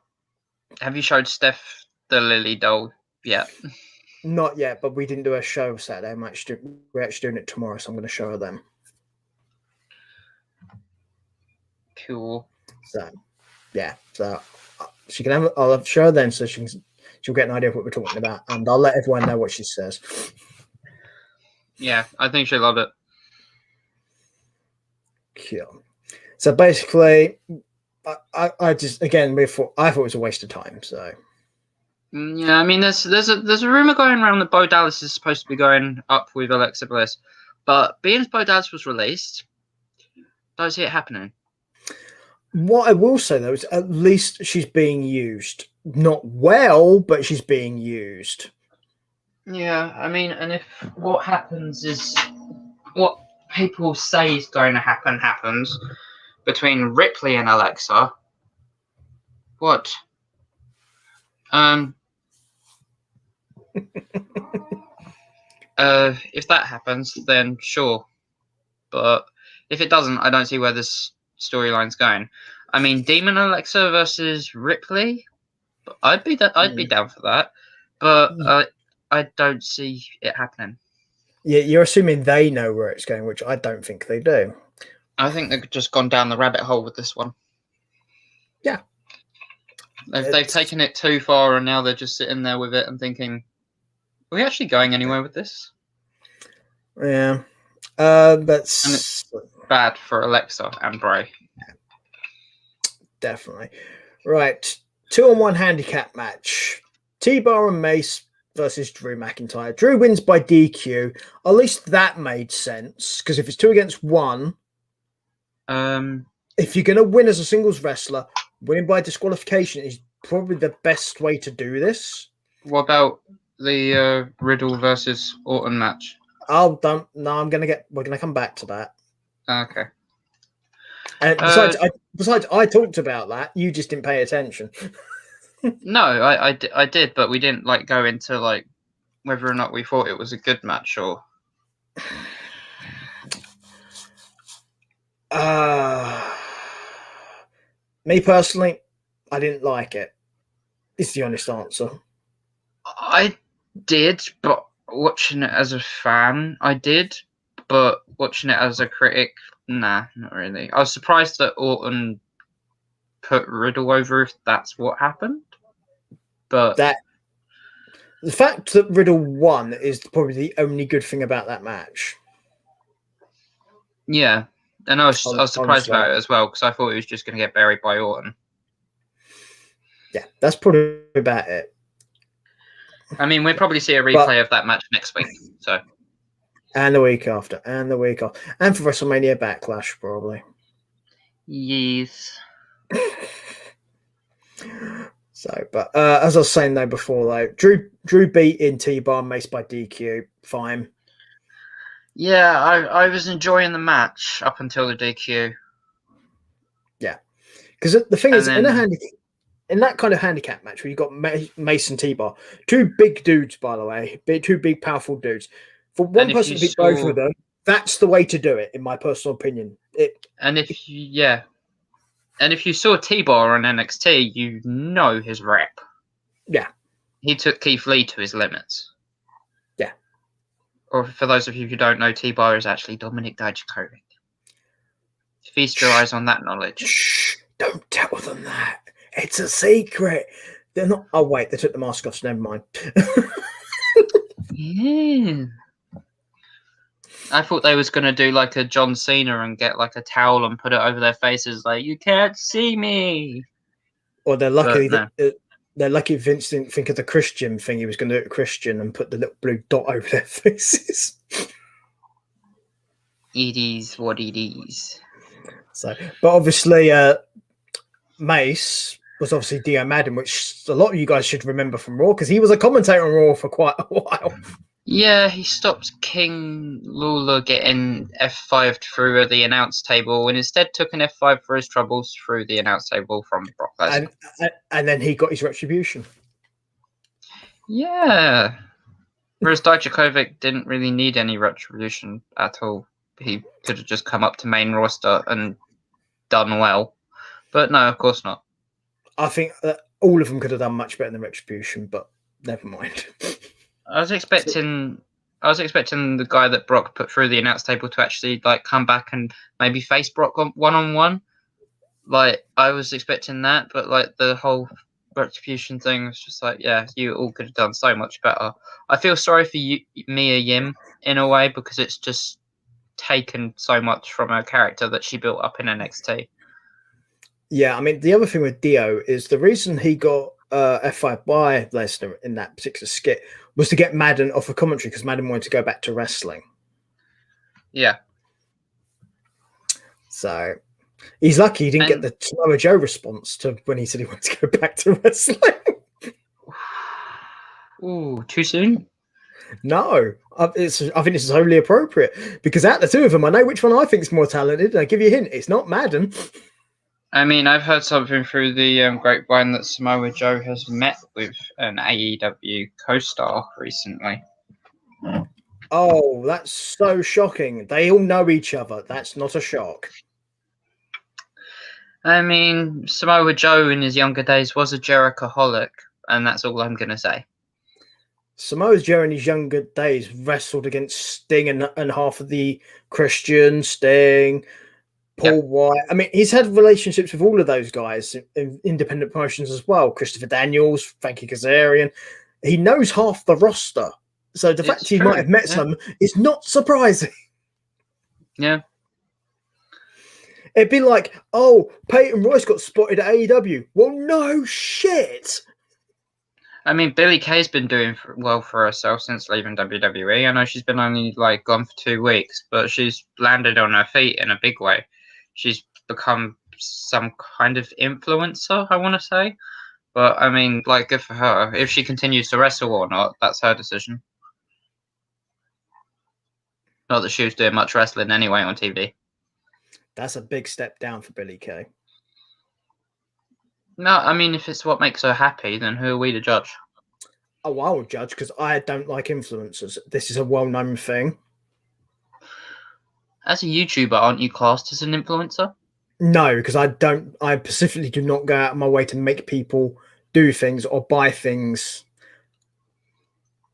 Have you showed Steph the Lily doll yet? Not yet, but we didn't do a show Saturday. We're actually doing it tomorrow, so I'm going to show her them. Cool. So, yeah. So she can have. I'll show her then, so she'll get an idea of what we're talking about, and I'll let everyone know what she says. Yeah, I think she'll love it. Cool. So basically, I just again I thought it was a waste of time. So. Yeah, I mean, there's a rumor going around that Bo Dallas is supposed to be going up with Alexa Bliss, but being as Bo Dallas was released, don't see it happening. What I will say though is at least she's being used, not well, but she's being used. Yeah, I mean, and if what happens is what people say is going to happen happens between Ripley and Alexa, what? If that happens, then sure. But if it doesn't, I don't see where this storyline's going. I mean, Demon Alexa versus Ripley, I'd be down for that. But I don't see it happening. Yeah, you're assuming they know where it's going, which I don't think they do. I think they've just gone down the rabbit hole with this one. Yeah. They've taken it too far, and now they're just sitting there with it and thinking, are we actually going anywhere with this? Yeah. But and it's bad for Alexa and Bray. Definitely. Right. 2-on-1 handicap match. T-Bar and Mace versus Drew McIntyre. Drew wins by DQ. At least that made sense, because if it's 2 against 1, if you're going to win as a singles wrestler, winning by disqualification is probably the best way to do this. What about the Riddle versus Orton match? Oh, don't. No, we're gonna come back to that. Okay. And besides, I talked about that. You just didn't pay attention. No, I did, but we didn't go into whether or not we thought it was a good match or. Me personally, I didn't like it. It's the honest answer. I did, but watching it as a fan, I did. But watching it as a critic, nah, not really. I was surprised that Orton put Riddle over if that's what happened. But The fact that Riddle won is probably the only good thing about that match. Yeah, and I was surprised about it as well because I thought he was just going to get buried by Orton. Yeah, that's probably about it. I mean, we'll probably see a replay of that match next week. So, and the week after, and the week after, and for WrestleMania Backlash, probably. Yes. So, but as I was saying though before, though, Drew beat in T-Bar, Mace by DQ, fine. Yeah, I was enjoying the match up until the DQ. Yeah, because the thing is, in that kind of handicap match where you got Mace and T-Bar, two big dudes, by the way, two big powerful dudes. For one person to beat both of them, that's the way to do it, in my personal opinion. And if you saw T-Bar on NXT, you know his rep. Yeah. He took Keith Lee to his limits. Yeah. Or for those of you who don't know, T-Bar is actually Dominik Dijakovic. Feast your eyes on that knowledge. Shh! Don't tell them that. It's a secret. They're not. Oh wait, they took the mask off. So never mind. Yeah. I thought they was gonna do like a John Cena and get like a towel and put it over their faces, like you can't see me. Or they're lucky. They're lucky Vince didn't think of the Christian thing. He was going to do it Christian and put the little blue dot over their faces. It is what it is. So, but obviously, Mace was obviously Dio Madden, which a lot of you guys should remember from Raw because he was a commentator on Raw for quite a while. Yeah, he stopped King Lawler getting F5'd through the announce table and instead took an F5 for his troubles through the announce table from Brock Lesnar. And then he got his retribution. Yeah. Whereas Dijakovic didn't really need any retribution at all. He could have just come up to main roster and done well. But no, of course not. I think that all of them could have done much better than retribution, but never mind. I was expecting the guy that Brock put through the announce table to actually like come back and maybe face Brock one-on-one. Like I was expecting that, but like the whole retribution thing was just like, yeah, you all could have done so much better. I feel sorry for Mia Yim in a way because it's just taken so much from her character that she built up in NXT. Yeah, I mean the other thing with Dio is the reason he got F5 by Lesnar in that particular skit was to get Madden off of commentary because Madden wanted to go back to wrestling. Yeah. So he's lucky he didn't get the Samoa Joe response to when he said he wanted to go back to wrestling. Ooh, too soon? No, I think this is totally appropriate because out of the two of them, I know which one I think is more talented. I'll give you a hint: it's not Madden. I mean, I've heard something through the grapevine that Samoa Joe has met with an AEW co-star recently. Oh, that's so shocking. They all know each other. That's not a shock. I mean, Samoa Joe in his younger days was a Jerichoholic, and that's all I'm going to say. Samoa Joe in his younger days wrestled against Sting and half of the Christian, Sting, Paul White. I mean, he's had relationships with all of those guys in independent promotions as well. Christopher Daniels, Frankie Kazarian. He knows half the roster. So the fact he might have met some is not surprising. Yeah. It'd be like, oh, Peyton Royce got spotted at AEW. Well, no shit. I mean, Billie Kay's been doing well for herself since leaving WWE. I know she's been only like gone for 2 weeks, but she's landed on her feet in a big way. She's become some kind of influencer, I want to say. But I mean, like, good for her. If she continues to wrestle or not, that's her decision. Not that she was doing much wrestling anyway on TV. That's a big step down for Billie Kay. No, I mean, if it's what makes her happy, then who are we to judge? Oh, I will judge because I don't like influencers. This is a well-known thing. As a YouTuber, aren't you classed as an influencer? No, because I specifically do not go out of my way to make people do things or buy things.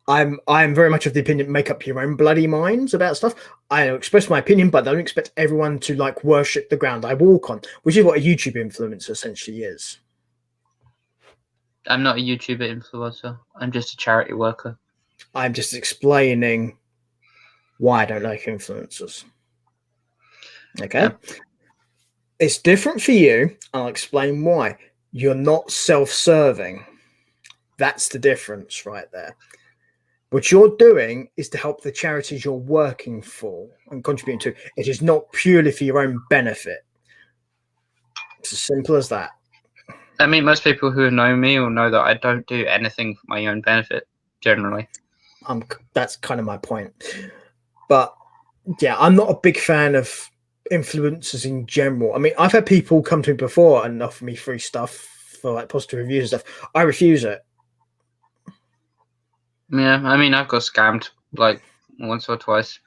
I'm very much of the opinion, make up your own bloody minds about stuff. I express my opinion, but I don't expect everyone to like worship the ground I walk on, which is what a YouTube influencer essentially is. I'm not a YouTuber influencer. I'm just a charity worker. I'm just explaining why I don't like influencers. Okay? Yeah. It's different for you, and I'll explain why. You're not self-serving. That's the difference right there. What you're doing is to help the charities you're working for and contributing to. It is not purely for your own benefit. It's as simple as that. I mean, most people who know me will know that I don't do anything for my own benefit, generally. That's kind of my point. But, yeah, I'm not a big fan of influencers in general. I mean, I've had people come to me before and offer me free stuff for like positive reviews and stuff. I refuse it. Yeah, I mean, I've got scammed like once or twice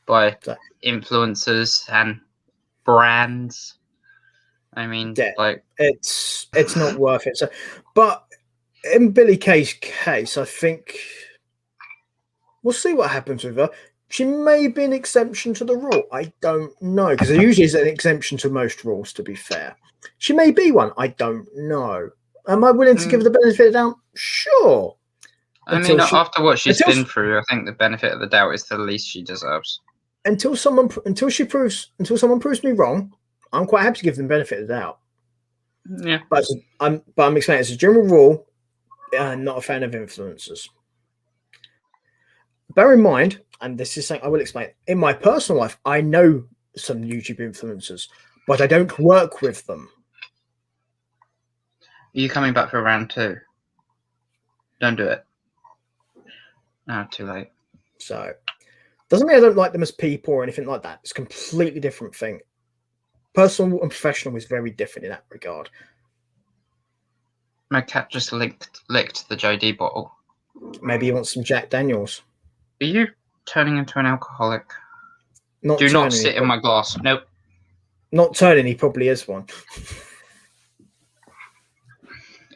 by influencers and brands. I mean, yeah, like it's not worth it. So, but in Billie Kay's case, I think we'll see what happens with her. She may be an exception to the rule. I don't know, because there usually is an exemption to most rules, to be fair. She may be one. I don't know. Am I willing to give her the benefit of the doubt? Sure. I mean, after what she's been through, I think the benefit of the doubt is the least she deserves. Until someone proves me wrong, I'm quite happy to give them the benefit of the doubt. Yeah. But I'm explaining it's a general rule. I'm not a fan of influencers. Bear in mind, and this is something I will explain, in my personal life, I know some YouTube influencers, but I don't work with them. Are you coming back for round 2? Don't do it. No, too late. So, doesn't mean I don't like them as people or anything like that. It's a completely different thing. Personal and professional is very different in that regard. My cat just licked the JD bottle. Maybe you want some Jack Daniels. Are you turning into an alcoholic? Do not sit in my glass. Nope. Not turning, he probably is one.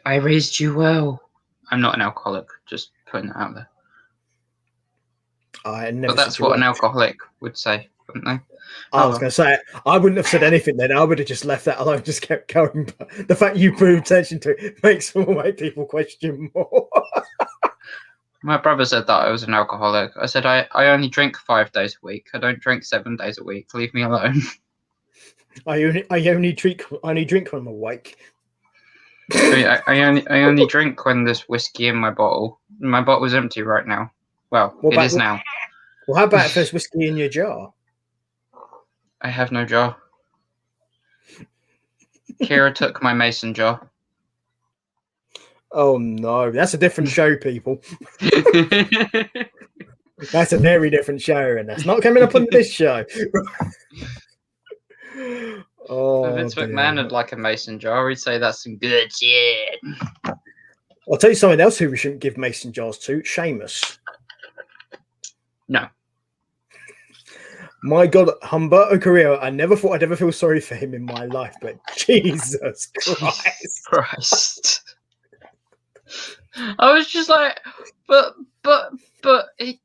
I raised you well. I'm not an alcoholic, just putting that out there. But that's what an alcoholic would say, wouldn't they? I was going to say, I wouldn't have said anything then. I would have just left that alone, just kept going. But the fact you pay attention to it makes more people question more. My brother said that I was an alcoholic. I said, I only drink 5 days a week. I don't drink 7 days a week. Leave me alone. I only drink when I'm awake. I only drink when there's whiskey in my bottle. My bottle's empty right now. Well, it is now. Well, how about if there's whiskey in your jar? I have no jar. Kira took my mason jar. Oh no, that's a different show, people. That's a very different show, and that's not coming up on this show. If Vince McMahon had like a mason jar, he'd say that's some good shit. I'll tell you something else who we shouldn't give mason jars to: Sheamus. No. My God, Humberto Carrillo, I never thought I'd ever feel sorry for him in my life, but Jesus Christ. I was just like, but it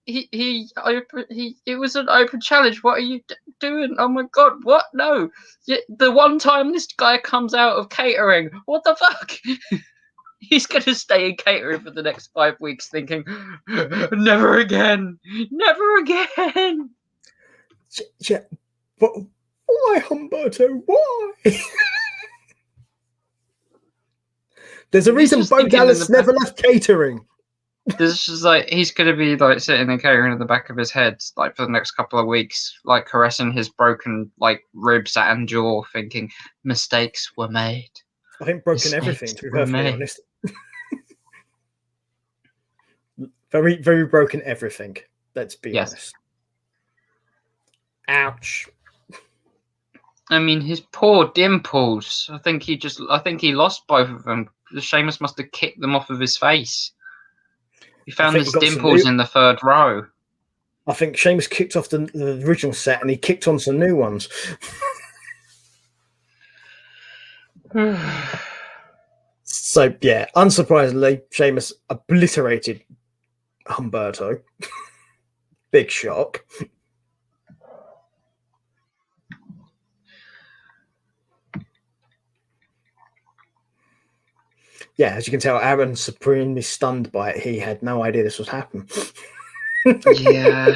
was an open challenge. What are you doing? Oh my God, what? No. The one time this guy comes out of catering, what the fuck? He's going to stay in catering for the next 5 weeks thinking, never again, never again. Yeah, but why, Humberto? Why? There's a reason Bo Dallas never left catering. This is like he's gonna be like sitting in catering in the back of his head, like for the next couple of weeks, like caressing his broken like ribs and jaw, thinking mistakes were made. I think broken everything, to be perfectly honest. Very, very broken everything. Let's be honest. Ouch. I mean, his poor dimples. I think he lost both of them. Sheamus must have kicked them off of his face. He found his dimples in the 3rd row. I think Sheamus kicked off the original set and he kicked on some new ones. So, yeah, unsurprisingly, Sheamus obliterated Humberto. Big shock. Yeah, as you can tell, Aaron's supremely stunned by it. He had no idea this was happening. Yeah.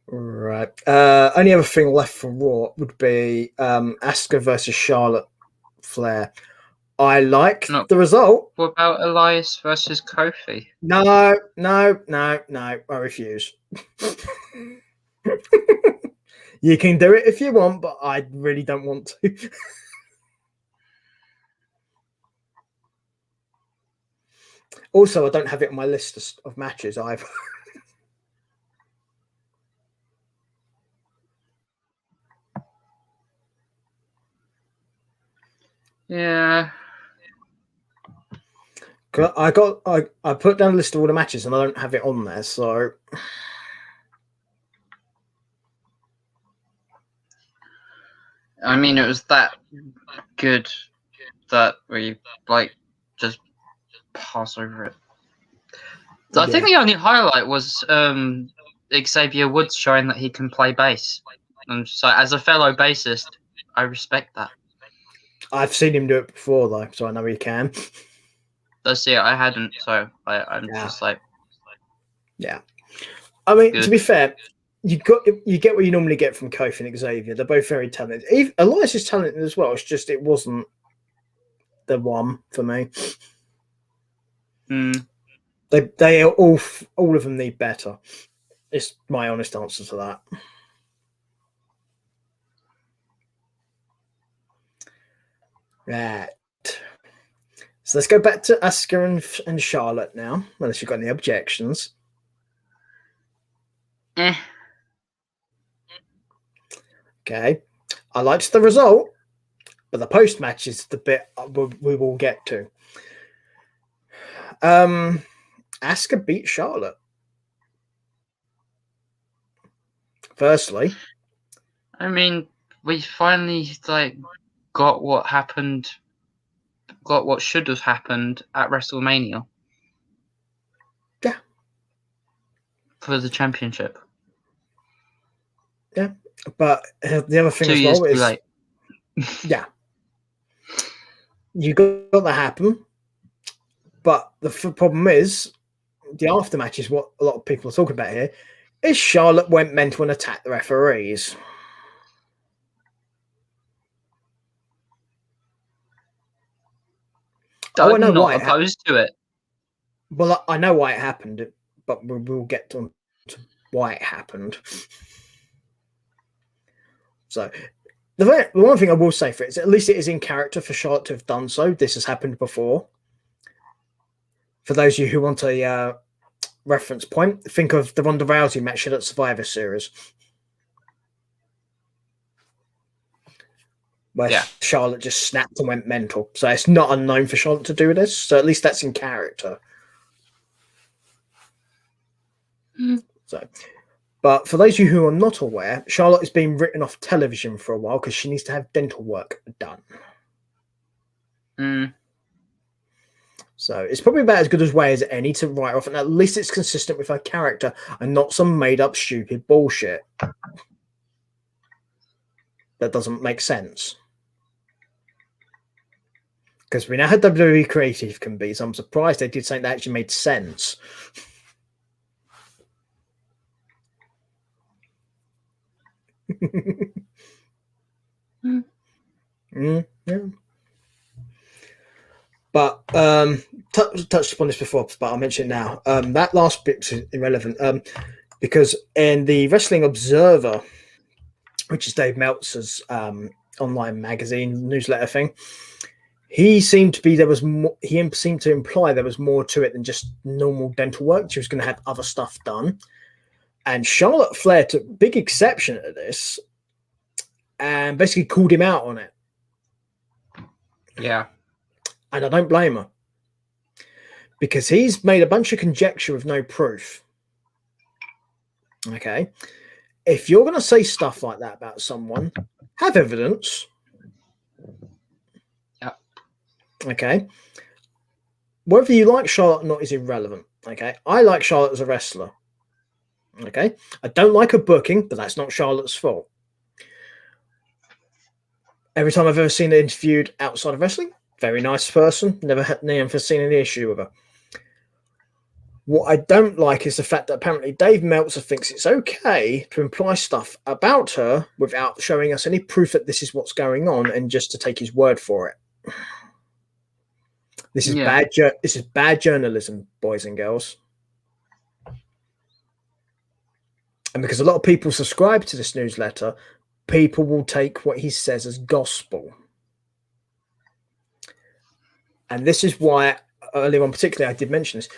Right. Only other thing left for Raw would be Asuka versus Charlotte Flair. I like the result. What about Elias versus Kofi? No. I refuse. You can do it if you want, but I really don't want to. Also, I don't have it on my list of matches either. Yeah. I put down a list of all the matches and I don't have it on there, so I mean, it was that good that we just pass over it. Yeah. I think the only highlight was Xavier Woods showing that he can play bass. And so, as a fellow bassist, I respect that. I've seen him do it before, though, so I know he can. That's it. I hadn't, so I'm just like, yeah. I mean, to be fair, you get what you normally get from Kofi and Xavier. They're both very talented. Elias is talented as well. It's just it wasn't the one for me. They all of them need better. It's my honest answer to that. Right. So let's go back to Asuka and Charlotte now, unless you've got any objections. Okay. I liked the result, but the post-match is the bit we will get to. Asuka beat Charlotte. Firstly, I mean, we finally got what happened, got what should have happened at WrestleMania. Yeah. For the championship. Yeah, but the other thing 2 years too late. Yeah, you got that happen, but the problem is the aftermatch is what a lot of people are talking about here. Is Charlotte went mental and attacked the referees. I'm not opposed to it. Well, I know why it happened, but we'll get to why it happened. So, the one thing I will say for it is at least it is in character for Charlotte to have done so. This has happened before. For those of you who want a reference point, think of the Ronda Rousey match at Survivor Series. Where Charlotte just snapped and went mental. So it's not unknown for Charlotte to do this. So at least that's in character. So, but for those of you who are not aware, Charlotte has been written off television for a while because she needs to have dental work done. So it's probably about as good a way as any to write off, and at least it's consistent with her character and not some made-up stupid bullshit that doesn't make sense. Because we know how WWE creative can be, so I'm surprised they did something that actually made sense. Yeah. But touched upon this before, but I'll mention it now. That last bit's irrelevant because in the Wrestling Observer, which is Dave Meltzer's online magazine newsletter thing, he seemed to imply there was more to it than just normal dental work. She was going to have other stuff done. And Charlotte Flair took big exception to this and basically called him out on it. Yeah. And I don't blame her. Because he's made a bunch of conjecture with no proof. Okay. If you're going to say stuff like that about someone, have evidence. Yeah. Okay. Whether you like Charlotte or not is irrelevant. Okay. I like Charlotte as a wrestler. Okay. I don't like her booking, but that's not Charlotte's fault. Every time I've ever seen her interviewed outside of wrestling, Very nice person. Never seen any issue with her. What I don't like is the fact that apparently Dave Meltzer thinks it's okay to imply stuff about her without showing us any proof that this is what's going on, and just to take his word for it. This is bad. This is bad journalism, boys and girls. And because a lot of people subscribe to this newsletter, people will take what he says as gospel. And this is why earlier on, particularly, I did mention this.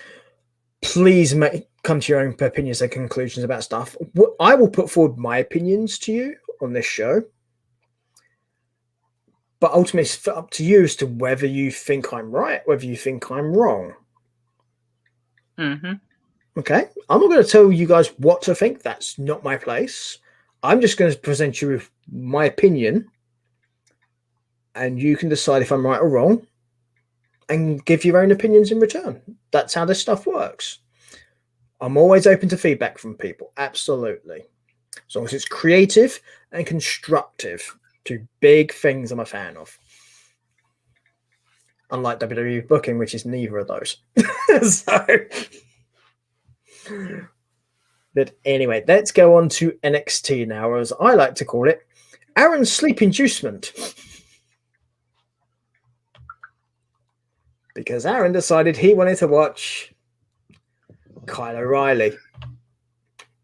Please come to your own opinions and conclusions about stuff. I will put forward my opinions to you on this show. But ultimately, it's up to you as to whether you think I'm right, whether you think I'm wrong. Mm-hmm. Okay? I'm not going to tell you guys what to think. That's not my place. I'm just going to present you with my opinion. And you can decide if I'm right or wrong. And give your own opinions in return. That's how this stuff works. I'm always open to feedback from people. Absolutely. As long as it's creative and constructive. Two big things I'm a fan of. Unlike WWE booking, which is neither of those. But anyway, let's go on to NXT now, as I like to call it, Aaron's sleep inducement. Because Aaron decided he wanted to watch Kyle O'Reilly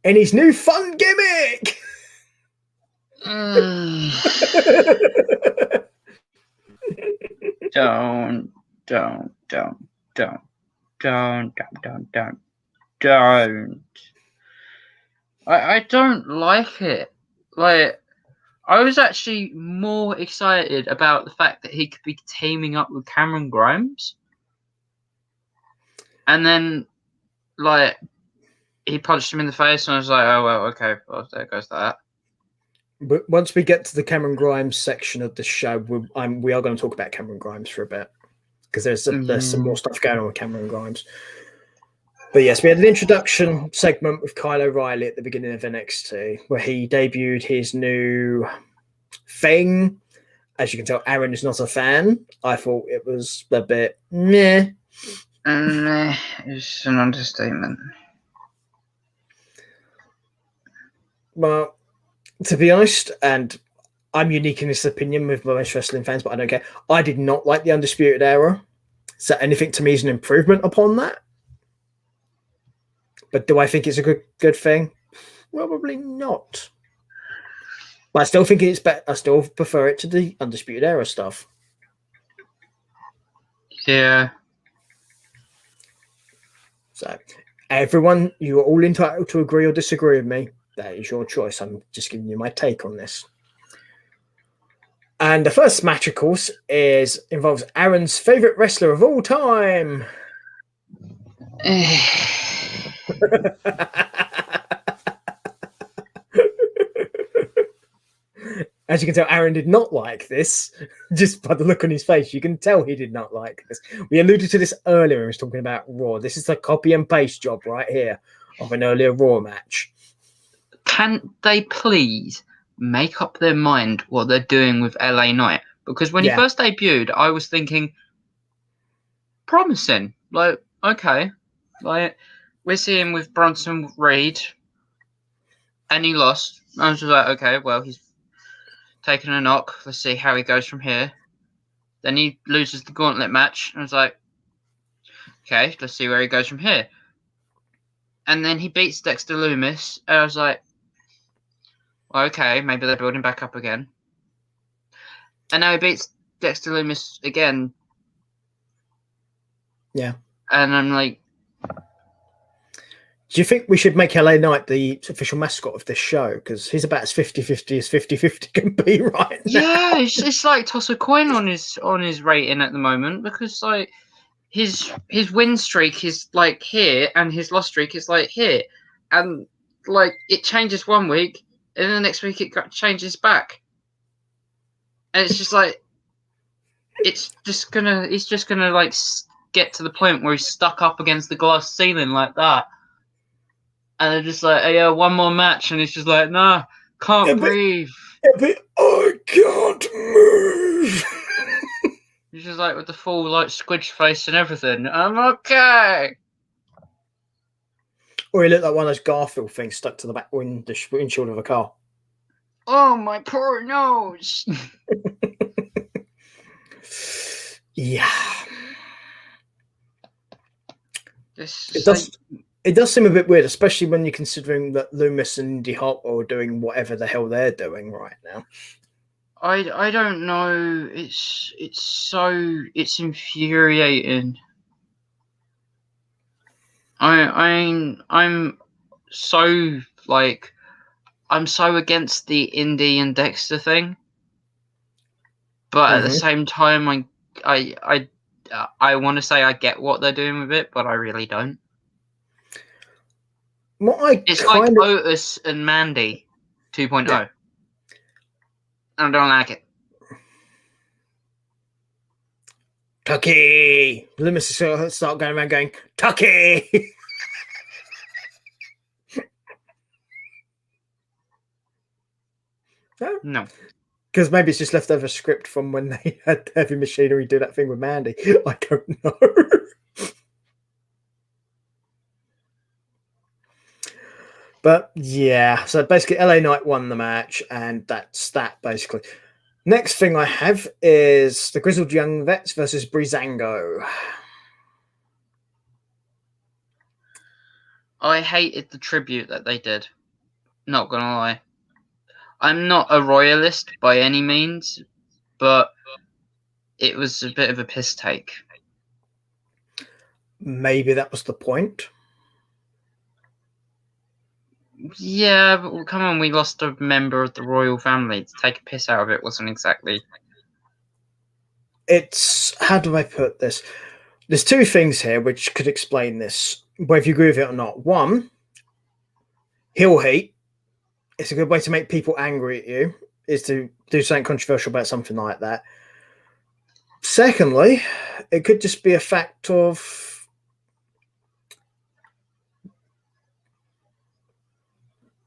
and his new fun gimmick. Don't. I don't like it. Like, I was actually more excited about the fact that he could be teaming up with Cameron Grimes. And then, like, he punched him in the face, and I was like, oh, well, okay, well, there goes that. But once we get to the Cameron Grimes section of the show, we are going to talk about Cameron Grimes for a bit. Because there's some more stuff going on with Cameron Grimes. But yes, we had an introduction segment with Kyle O'Reilly at the beginning of NXT, where he debuted his new thing. As you can tell, Aaron is not a fan. I thought it was a bit meh. It's an understatement. Well, to be honest, and I'm unique in this opinion with most wrestling fans, but I don't care. I did not like the Undisputed Era. So anything to me is an improvement upon that. But do I think it's a good thing? Probably not. But I still think it's better. I still prefer it to the Undisputed Era stuff. Yeah. So, everyone, you are all entitled to agree or disagree with me. That is your choice. I'm just giving you my take on this. And the first match, of course, involves Aaron's favorite wrestler of all time. As you can tell, Aaron did not like this. Just by the look on his face, you can tell he did not like this. We alluded to this earlier when we was talking about Raw. This is a copy and paste job right here of an earlier Raw match. Can they please make up their mind what they're doing with LA Knight? Because when he first debuted, I was thinking, promising. Like, okay. Like, we're seeing with Bronson Reed, and he lost. I was just like, okay, well, he's taken a knock. Let's see how he goes from here. Then he loses the gauntlet match. I was like, okay, let's see where he goes from here. And then he beats Dexter Lumis. And I was like, well, okay, maybe they're building back up again. And now he beats Dexter Lumis again. Yeah. And I'm like, do you think we should make LA Knight the official mascot of this show? Because he's about as 50-50 as 50-50 can be right now. Yeah, it's like toss a coin on his rating at the moment, because like his win streak is like here and his loss streak is like here, and like it changes one week and then the next week it changes back, and it's just like he's just gonna like get to the point where he's stuck up against the glass ceiling like that. And they're just like, hey, yeah, one more match. And it's just like, nah, can't breathe. I can't move. He's just like with the full like squidge face and everything. I'm okay. Or he looked like one of those Garfield things stuck to the back windshield of a car. Oh, my poor nose. Yeah. It It does seem a bit weird, especially when you're considering that Loomis and Indy Hartwell are doing whatever the hell they're doing right now. I don't know. It's infuriating. I'm so like I'm so against the Indy and Dexter thing, but at the same time, I want to say I get what they're doing with it, but I really don't. It's like Otis and Mandy 2.0. Yeah. I don't like it. Tucky! Loomis is start going around going, Tucky! No. Because maybe it's just leftover script from when they had Heavy Machinery do that thing with Mandy. I don't know. But yeah, so basically LA Knight won the match, and that's that basically. Next thing I have is the Grizzled Young Vets versus Breezango. I hated the tribute that they did. Not gonna lie. I'm not a royalist by any means, but it was a bit of a piss take. Maybe that was the point. Yeah, but come on, we lost a member of the royal family. To take a piss out of it wasn't exactly... It's... How do I put this? There's two things here which could explain this, whether you agree with it or not. One, heel hate. It's a good way to make people angry at you, is to do something controversial about something like that. Secondly, it could just be a fact of...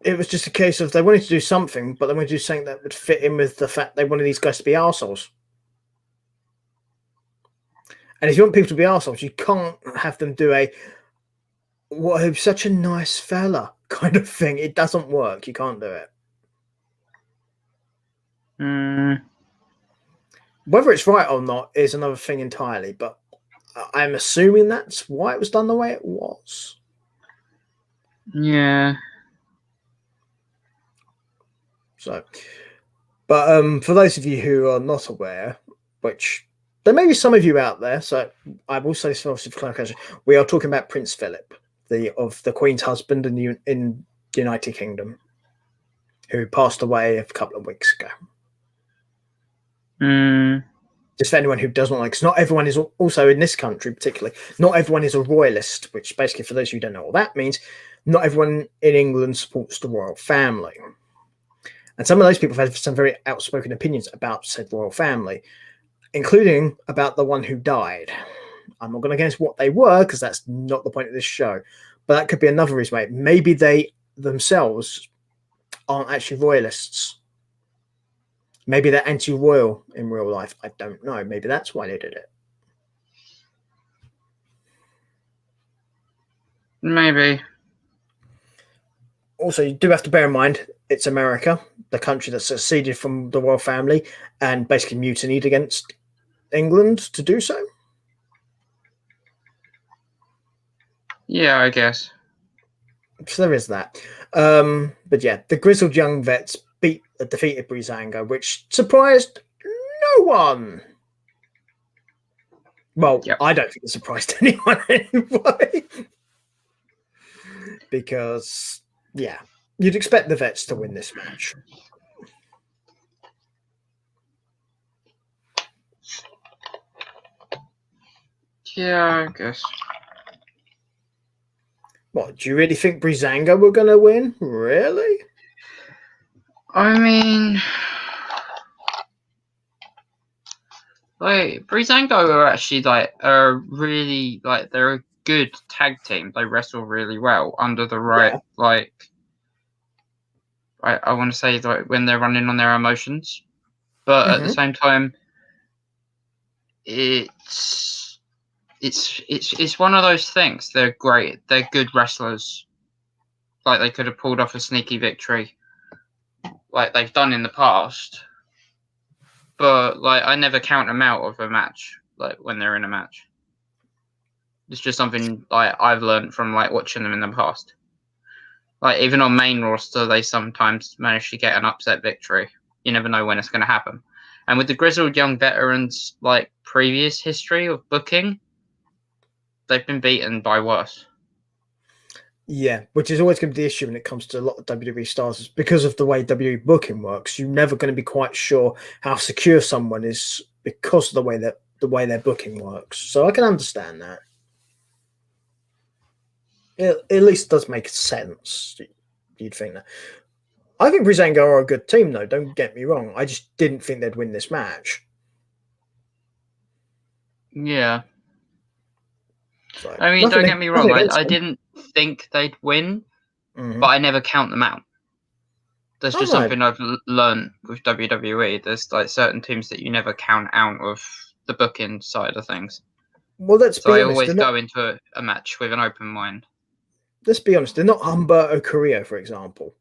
It was just a case of they wanted to do something, but they wanted to do something that would fit in with the fact they wanted these guys to be arseholes. And if you want people to be arseholes, you can't have them do a who's such a nice fella kind of thing. It doesn't work. You can't do it. Whether it's right or not is another thing entirely, but I'm assuming that's why it was done the way it was. Yeah. So, but for those of you who are not aware, which there may be some of you out there, so I will say this obviously for clarification, we are talking about Prince Philip, of the Queen's husband in the United Kingdom, who passed away a couple of weeks ago. Just for anyone who doesn't like, because not everyone is also in this country, particularly, not everyone is a royalist, which basically, for those who don't know what that means, not everyone in England supports the royal family. And some of those people have had some very outspoken opinions about said royal family, including about the one who died. I'm not going to guess what they were, because that's not the point of this show. But that could be another reason why. Maybe they themselves aren't actually royalists. Maybe they're anti-royal in real life. I don't know. Maybe that's why they did it. Maybe. Also, you do have to bear in mind, it's America, the country that seceded from the royal family and basically mutinied against England to do so. Yeah, I guess. So there is that. But yeah, the Grizzled Young Vets defeated Breezango, which surprised no one. Well, yep. I don't think it surprised anyone anyway. Because, yeah, you'd expect the Vets to win this match. Yeah, I guess. What, do you really think Breezango were going to win? Really? I mean, like, Breezango are actually, like, really, like, they're a good tag team. They wrestle really well under the right, like, I want to say, like, when they're running on their emotions. But at the same time, it's one of those things. They're great. They're good wrestlers. Like, they could have pulled off a sneaky victory, like they've done in the past. But like, I never count them out of a match. Like, when they're in a match, it's just something like I've learned from like watching them in the past. Like, even on main roster, they sometimes manage to get an upset victory. You never know when it's going to happen. And with the grizzled young veterans, like, previous history of booking, they've been beaten by worse. Yeah, which is always going to be the issue when it comes to a lot of WWE stars. Because of the way WWE booking works, you're never going to be quite sure how secure someone is because of the way their booking works. So I can understand that. It at least does make sense. You'd think that. I think Breezango are a good team, though. Don't get me wrong. I just didn't think they'd win this match. Yeah. So, I mean, don't get me wrong. I didn't think they'd win, but I never count them out. That's just something I've learned with WWE. There's like certain teams that you never count out of the booking side of things. Well, let's be honest. I always go into a match with an open mind. Let's be honest. They're not Humberto Carrillo, for example.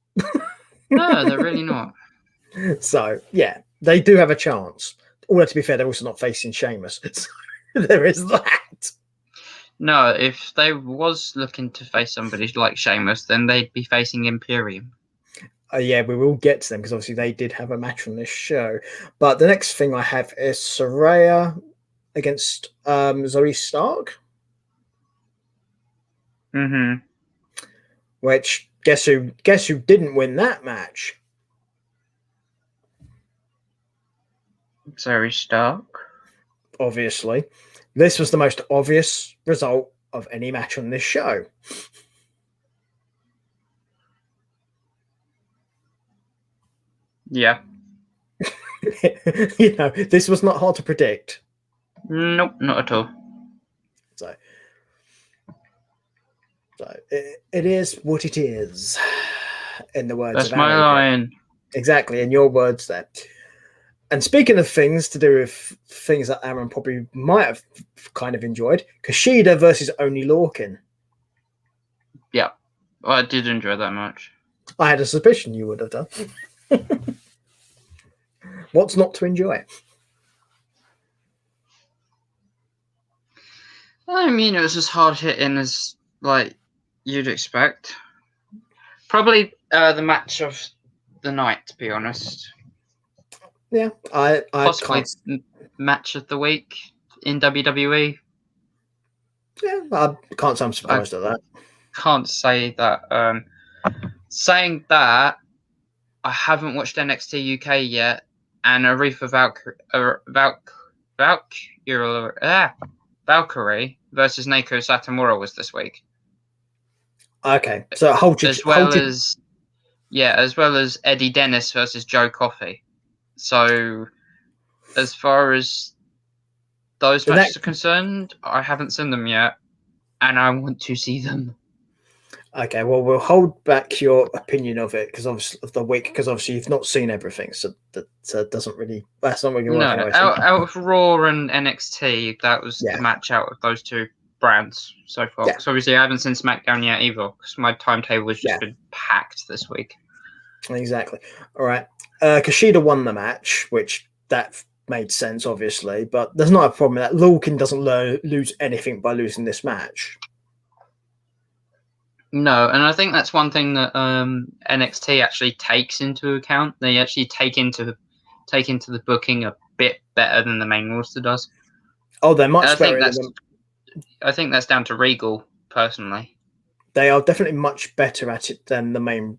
No, they're really not. So, yeah, they do have a chance. Although, to be fair, they're also not facing Sheamus. So there is that. No, if they was looking to face somebody like Sheamus, then they'd be facing Imperium. Yeah, we will get to them because obviously they did have a match on this show. But the next thing I have is Saraya against Zoe Stark. Mm-hmm. Which, guess who didn't win that match? Zoe Stark. Obviously. This was the most obvious result of any match on this show. Yeah. You know, this was not hard to predict. Nope, not at all. So it is what it is. In the words That's of my Aaron. line. Exactly, in your words there. And speaking of things to do with things that Aaron probably might have kind of enjoyed, Kushida versus Oney Lorcan. Yeah, well, I did enjoy that match. I had a suspicion you would have done. What's not to enjoy? I mean, it was as hard hitting as like you'd expect. Probably the match of the night, to be honest. Yeah, I possibly can't... match of the week in WWE. Yeah, I can't say I'm surprised at that. Can't say that. Saying that, I haven't watched NXT UK yet, and Aretha Valkyrie versus Naoko Satomura was this week. Okay, so as well as Eddie Dennis versus Joe Coffey. So, as far as those matches are concerned, I haven't seen them yet, and I want to see them. Okay, well, we'll hold back your opinion of it because obviously you've not seen everything, so that doesn't really. That's not what you're working anyway. Out of Raw and NXT, that was the match out of those two brands so far. Yeah. So obviously, I haven't seen SmackDown yet either because my timetable has just been packed this week. Exactly. All right. Kushida won the match, which that made sense, obviously, but there's not a problem with that. Lorcan doesn't lose anything by losing this match. No, and I think that's one thing that NXT actually takes into account. They actually take into the booking a bit better than the main roster does. Oh, they're much better. I think that's down to Regal, personally. They are definitely much better at it than the main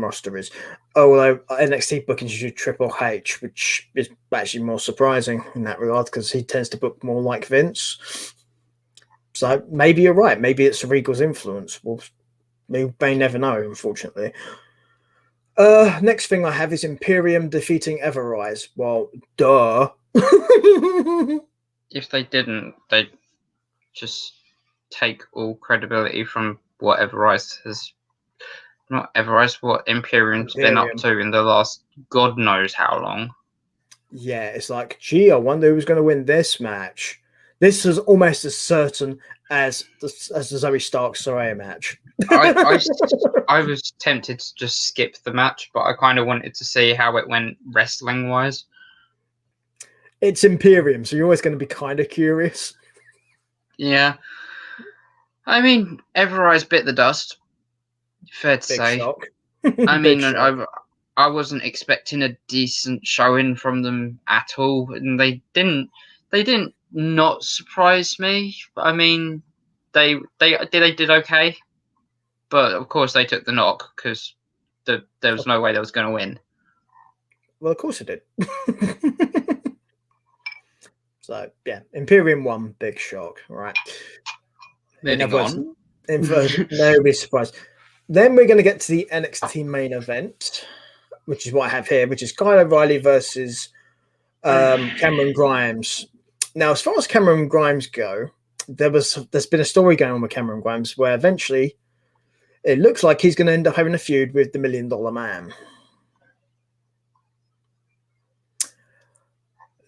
roster is. Although NXT booking is Triple H, which is actually more surprising in that regard because he tends to book more like Vince. So maybe you're right. Maybe it's Regal's influence. We may never know, unfortunately. Next thing I have is Imperium defeating Everrise. Well, duh. If they didn't, they'd just take all credibility from what Everrise has... Not Everrise, what Imperium's been up to in the last God knows how long. Yeah, it's like, gee, I wonder who's going to win this match. This is almost as certain as the Zoe Stark Soraya match. I was tempted to just skip the match, but I kind of wanted to see how it went wrestling wise. It's Imperium, so you're always going to be kind of curious. Yeah. I mean, Everrise bit the dust. Fair to Big say. shock. I mean, shock. I wasn't expecting a decent showing from them at all, and they didn't not surprise me. I mean, they did okay, but of course they took the knock because there was no way they was going to win. Well, of course it did. So yeah, Imperium won. Big shock. All right. Moving on. Nobody's surprised. Then we're going to get to the NXT main event, which is what I have here, which is Kyle O'Reilly versus Cameron Grimes. Now, as far as Cameron Grimes go, there's been a story going on with Cameron Grimes where eventually it looks like he's going to end up having a feud with the $1 Million Man.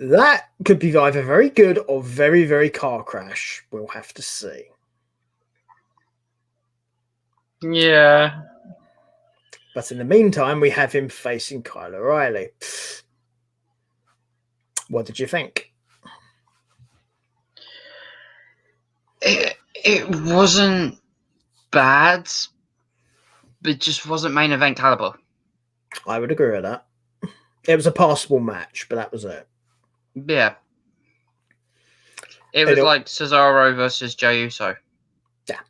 That could be either very good or very, very car crash. We'll have to see. Yeah. But in the meantime, we have him facing Kyle O'Reilly. What did you think? It wasn't bad, but it just wasn't main event caliber. I would agree with that. It was a passable match, but that was it. Yeah. It was like Cesaro versus Jey Uso. Yeah.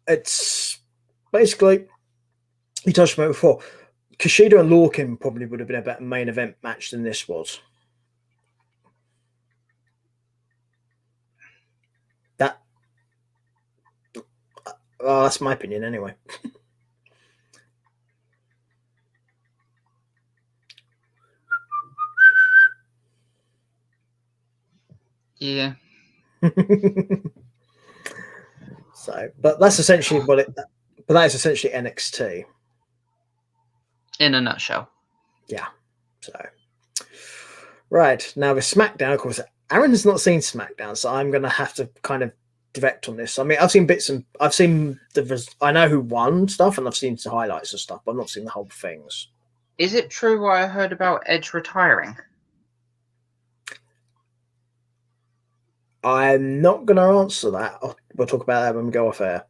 It's basically, you touched on it before, Kushida and Lorcan probably would have been a better main event match than this was. That's my opinion anyway. Yeah. So, but that's essentially but that is essentially NXT. In a nutshell. Yeah. So, right. Now with SmackDown, of course, Aaron's not seen SmackDown, so I'm going to have to kind of direct on this. I mean, I've seen bits and I've seen I know who won stuff, and I've seen the highlights of stuff, but I've not seen the whole things. Is it true what I heard about Edge retiring? I'm not going to answer that. We'll talk about that when we go off air.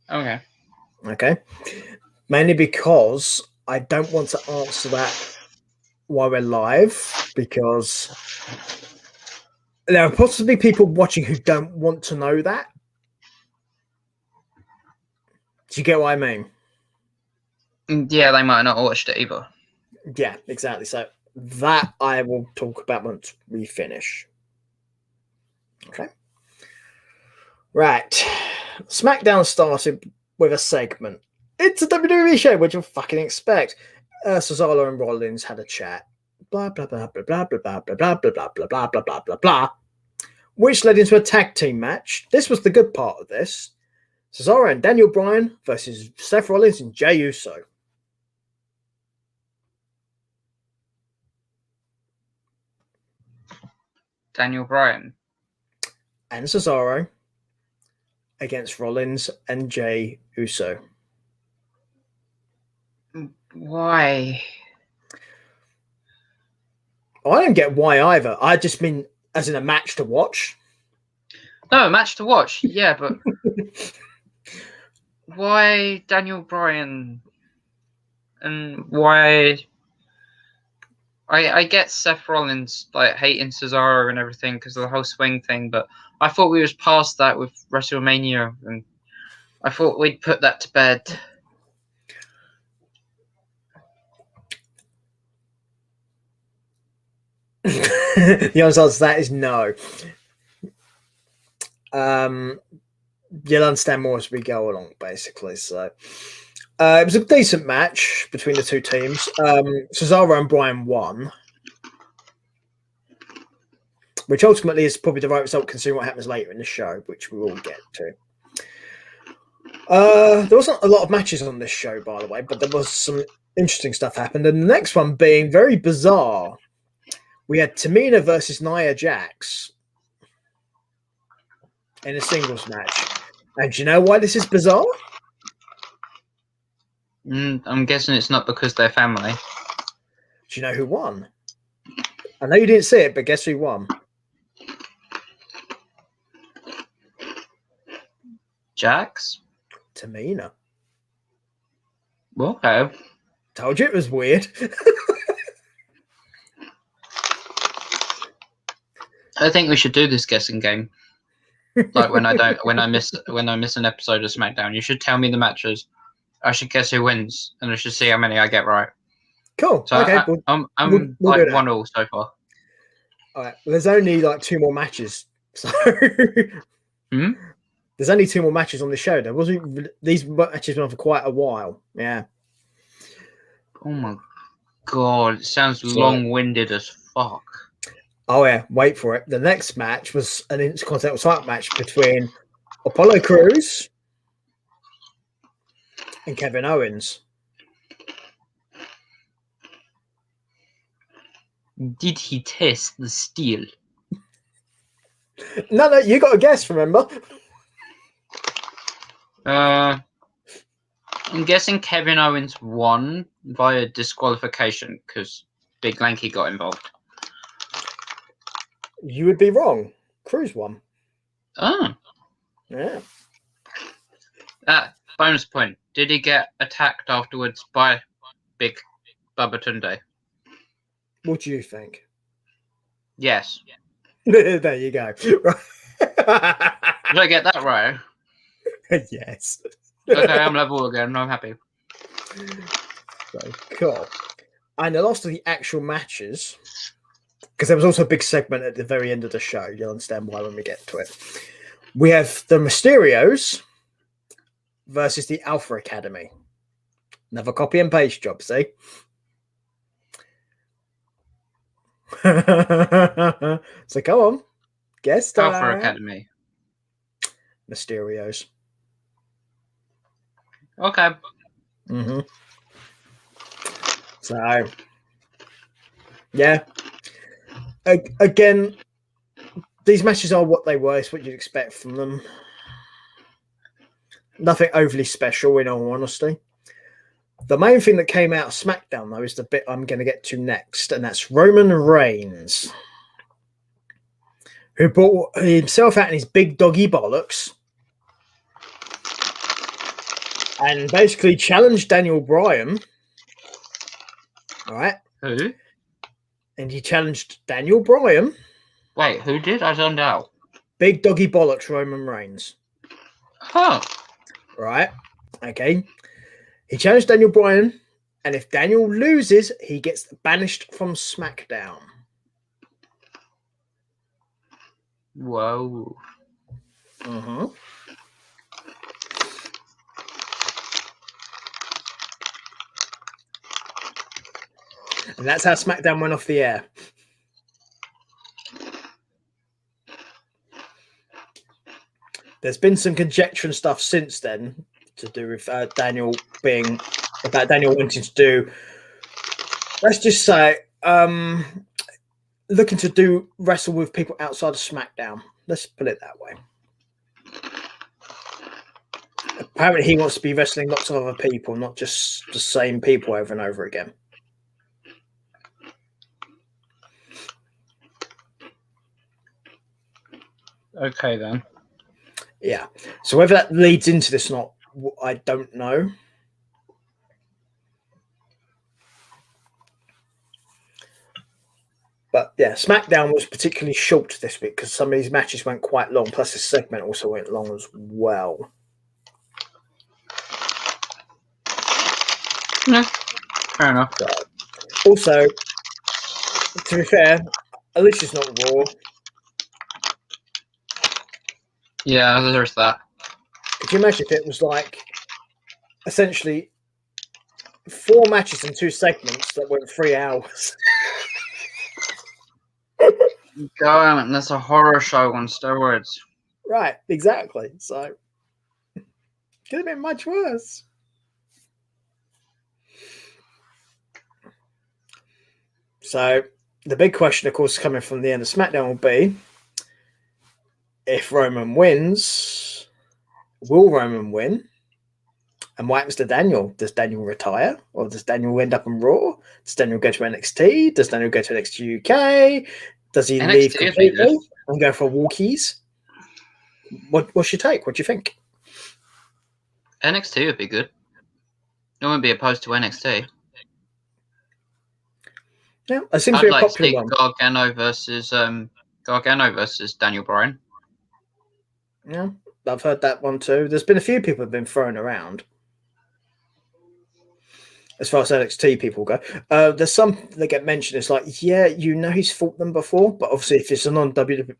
Okay. Okay. Mainly because I don't want to answer that while we're live, because there are possibly people watching who don't want to know that. Do you get what I mean? Yeah, they might not have watched it either. Yeah, exactly. So that I will talk about once we finish. Okay. Right. SmackDown started with a segment. It's a WWE show. What do you fucking expect? Cesaro and Rollins had a chat. Blah blah blah blah blah blah blah blah blah blah blah blah blah blah blah blah blah, which led into a tag team match. This was the good part of this. Cesaro and Daniel Bryan versus Seth Rollins and Jey Uso. Daniel Bryan and Cesaro against Rollins and Jey Uso. Why? I don't get why either. I just mean as in a match to watch. No, a match to watch. Yeah, but why Daniel Bryan? And why? I get Seth Rollins like hating Cesaro and everything because of the whole swing thing, but I thought we was past that with WrestleMania, and I thought we'd put that to bed. The answer to that is no. You'll understand more as we go along, basically. So it was a decent match between the two teams. Cesaro and Bryan won, which ultimately is probably the right result considering what happens later in the show, which we will get to. There wasn't a lot of matches on this show, by the way, but there was some interesting stuff happened. And the next one being very bizarre. We had Tamina versus Nia Jax in a singles match. And do you know why this is bizarre? I'm guessing it's not because they're family. Do you know who won? I know you didn't see it, but guess who won? Jax? Tamina. Okay. Told you it was weird. I think we should do this guessing game. Like when I miss an episode of Smackdown, you should tell me the matches. I should guess who wins, and I should see how many I get right. Cool. So okay. I'm we'll like 1-1 so far. All right. Well, there's only like 2 more matches, so there's only 2 more matches on the show. There wasn't these matches went on for quite a while. Yeah. Oh my god, it sounds long-winded as fuck. Oh yeah, wait for it. The next match was an Intercontinental title match between Apollo Crews and Kevin Owens. Did he test the steel? No, you got a guess, remember? I'm guessing Kevin Owens won via disqualification because Big Lanky got involved. You would be wrong. Crews won. Oh. Yeah. Bonus point. Did he get attacked afterwards by Big Bubba Tunde? What do you think? Yes. There you go. Did I get that right? Yes. Okay, I'm level again. I'm happy. So, cool. And the last of the actual matches, because there was also a big segment at the very end of the show. You'll understand why when we get to it. We have the Mysterios versus the Alpha Academy. Another copy and paste job, see? So go on. Guess that. Alpha Academy. Mysterios. Okay. So, yeah. Again, these matches are what they were. It's what you'd expect from them. Nothing overly special, in all honesty. The main thing that came out of SmackDown, though, is the bit I'm going to get to next, and that's Roman Reigns, who brought himself out in his big doggy bollocks and basically challenged Daniel Bryan. All right. Who? And he challenged Daniel Bryan. Wait, who did? I zoned out. Big doggy bollocks, Roman Reigns. Huh. Right. Okay. He challenged Daniel Bryan, and if Daniel loses, he gets banished from SmackDown. Whoa. Mm-hmm. And that's how SmackDown went off the air. There's been some conjecture and stuff since then to do with Daniel wanting to do, let's just say, looking to wrestle with people outside of SmackDown. Let's put it that way. Apparently, he wants to be wrestling lots of other people, not just the same people over and over again. Okay, then. Yeah. So whether that leads into this or not, I don't know. But yeah, SmackDown was particularly short this week because some of these matches went quite long. Plus, this segment also went long as well. Yeah, fair enough. So, also, to be fair, at least it's not Raw. Yeah, there's that. Could you imagine if it was like essentially 4 matches and 2 segments that went 3 hours? God, that's a horror show on steroids. Right, exactly. So, could have been much worse. So, The big question, of course, coming from the end of SmackDown will be, if Roman wins, will Roman win? And what happens to Daniel? Does Daniel retire? Or does Daniel end up on Raw? Does Daniel go to NXT? Does Daniel go to NXT UK? Does he leave completely and go for walkies? What's your take? What do you think? NXT would be good. No one would be opposed to NXT. Yeah, it seems to be a popular one. Gargano versus Daniel Bryan. Yeah, I've heard that one too. There's been a few people have been thrown around. As far as NXT people go, there's some that get mentioned. It's like, yeah, he's fought them before, but obviously, if it's a non-WWE,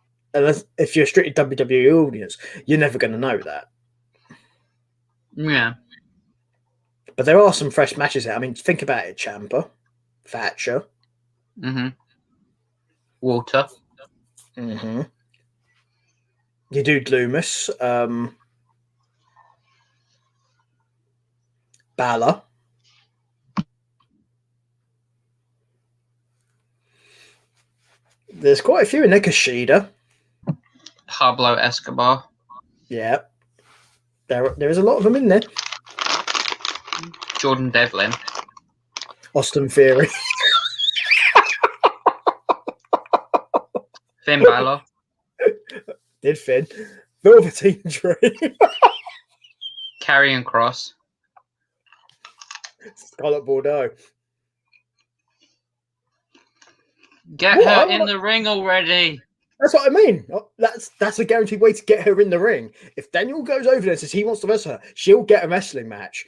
if you're a strictly WWE audience, you're never going to know that. Yeah. But there are some fresh matches there. I mean, think about it: Ciampa, Thatcher, Walter, your dude Loomis, Balor. There's quite a few in there. Kushida, Pablo Escobar. Yeah, there is a lot of them in there. Jordan Devlin, Austin Theory, Finn Balor. Did Finn, Velveteen Dream, Karrion Kross, Scarlett Bordeaux. Get her in the ring already. That's what I mean. That's a guaranteed way to get her in the ring. If Daniel goes over there and says he wants to wrestle her, she'll get a wrestling match.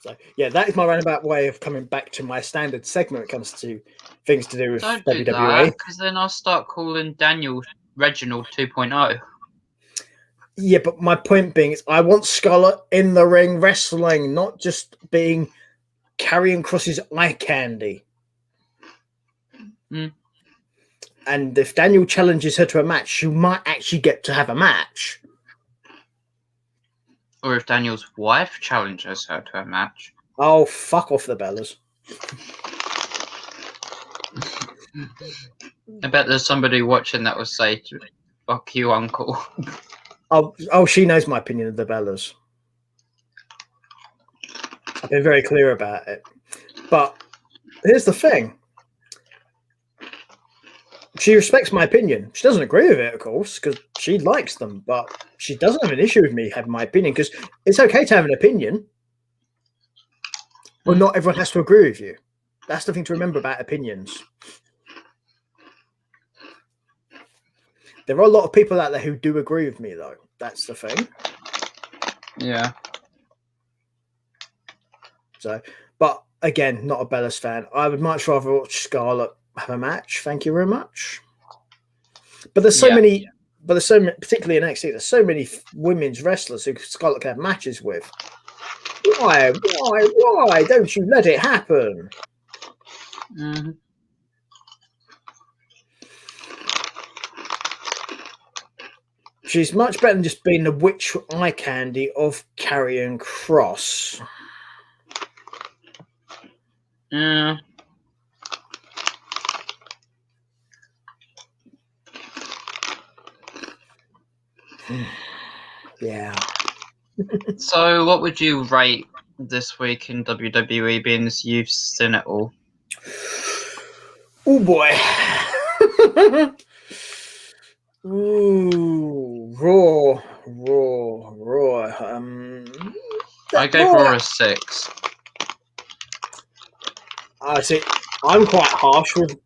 So, yeah, that is my roundabout way of coming back to my standard segment when it comes to things to do with WWE. Because then I'll start calling Daniel Reginald 2.0. Yeah, but my point being is I want Scarlett in the ring wrestling, not just being Karrion Kross's eye candy. And if Daniel challenges her to a match, she might actually get to have a match. Or if Daniel's wife challenges her to a match. Oh, fuck off the Bellas. I bet there's somebody watching that will say, fuck you, uncle. Oh, she knows my opinion of the Bellas. I've been very clear about it. But here's the thing. She respects my opinion. She doesn't agree with it, of course, because she likes them. But she doesn't have an issue with me having my opinion, because it's okay to have an opinion. But not everyone has to agree with you. That's the thing to remember about opinions. There are a lot of people out there who do agree with me, though. That's the thing. Yeah. So, but again, not a Bellas fan. I would much rather watch Scarlett have a match. Thank you very much. But there's so many, particularly in NXT, there's so many women's wrestlers who Scarlett can have matches with. Why don't you let it happen? She's much better than just being the witch eye candy of Karrion Kross. Yeah. Yeah. So, what would you rate this week in WWE, being as you've seen it all? Oh boy. Ooh, Raw. I gave Raw a 6. I see. I'm quite harsh with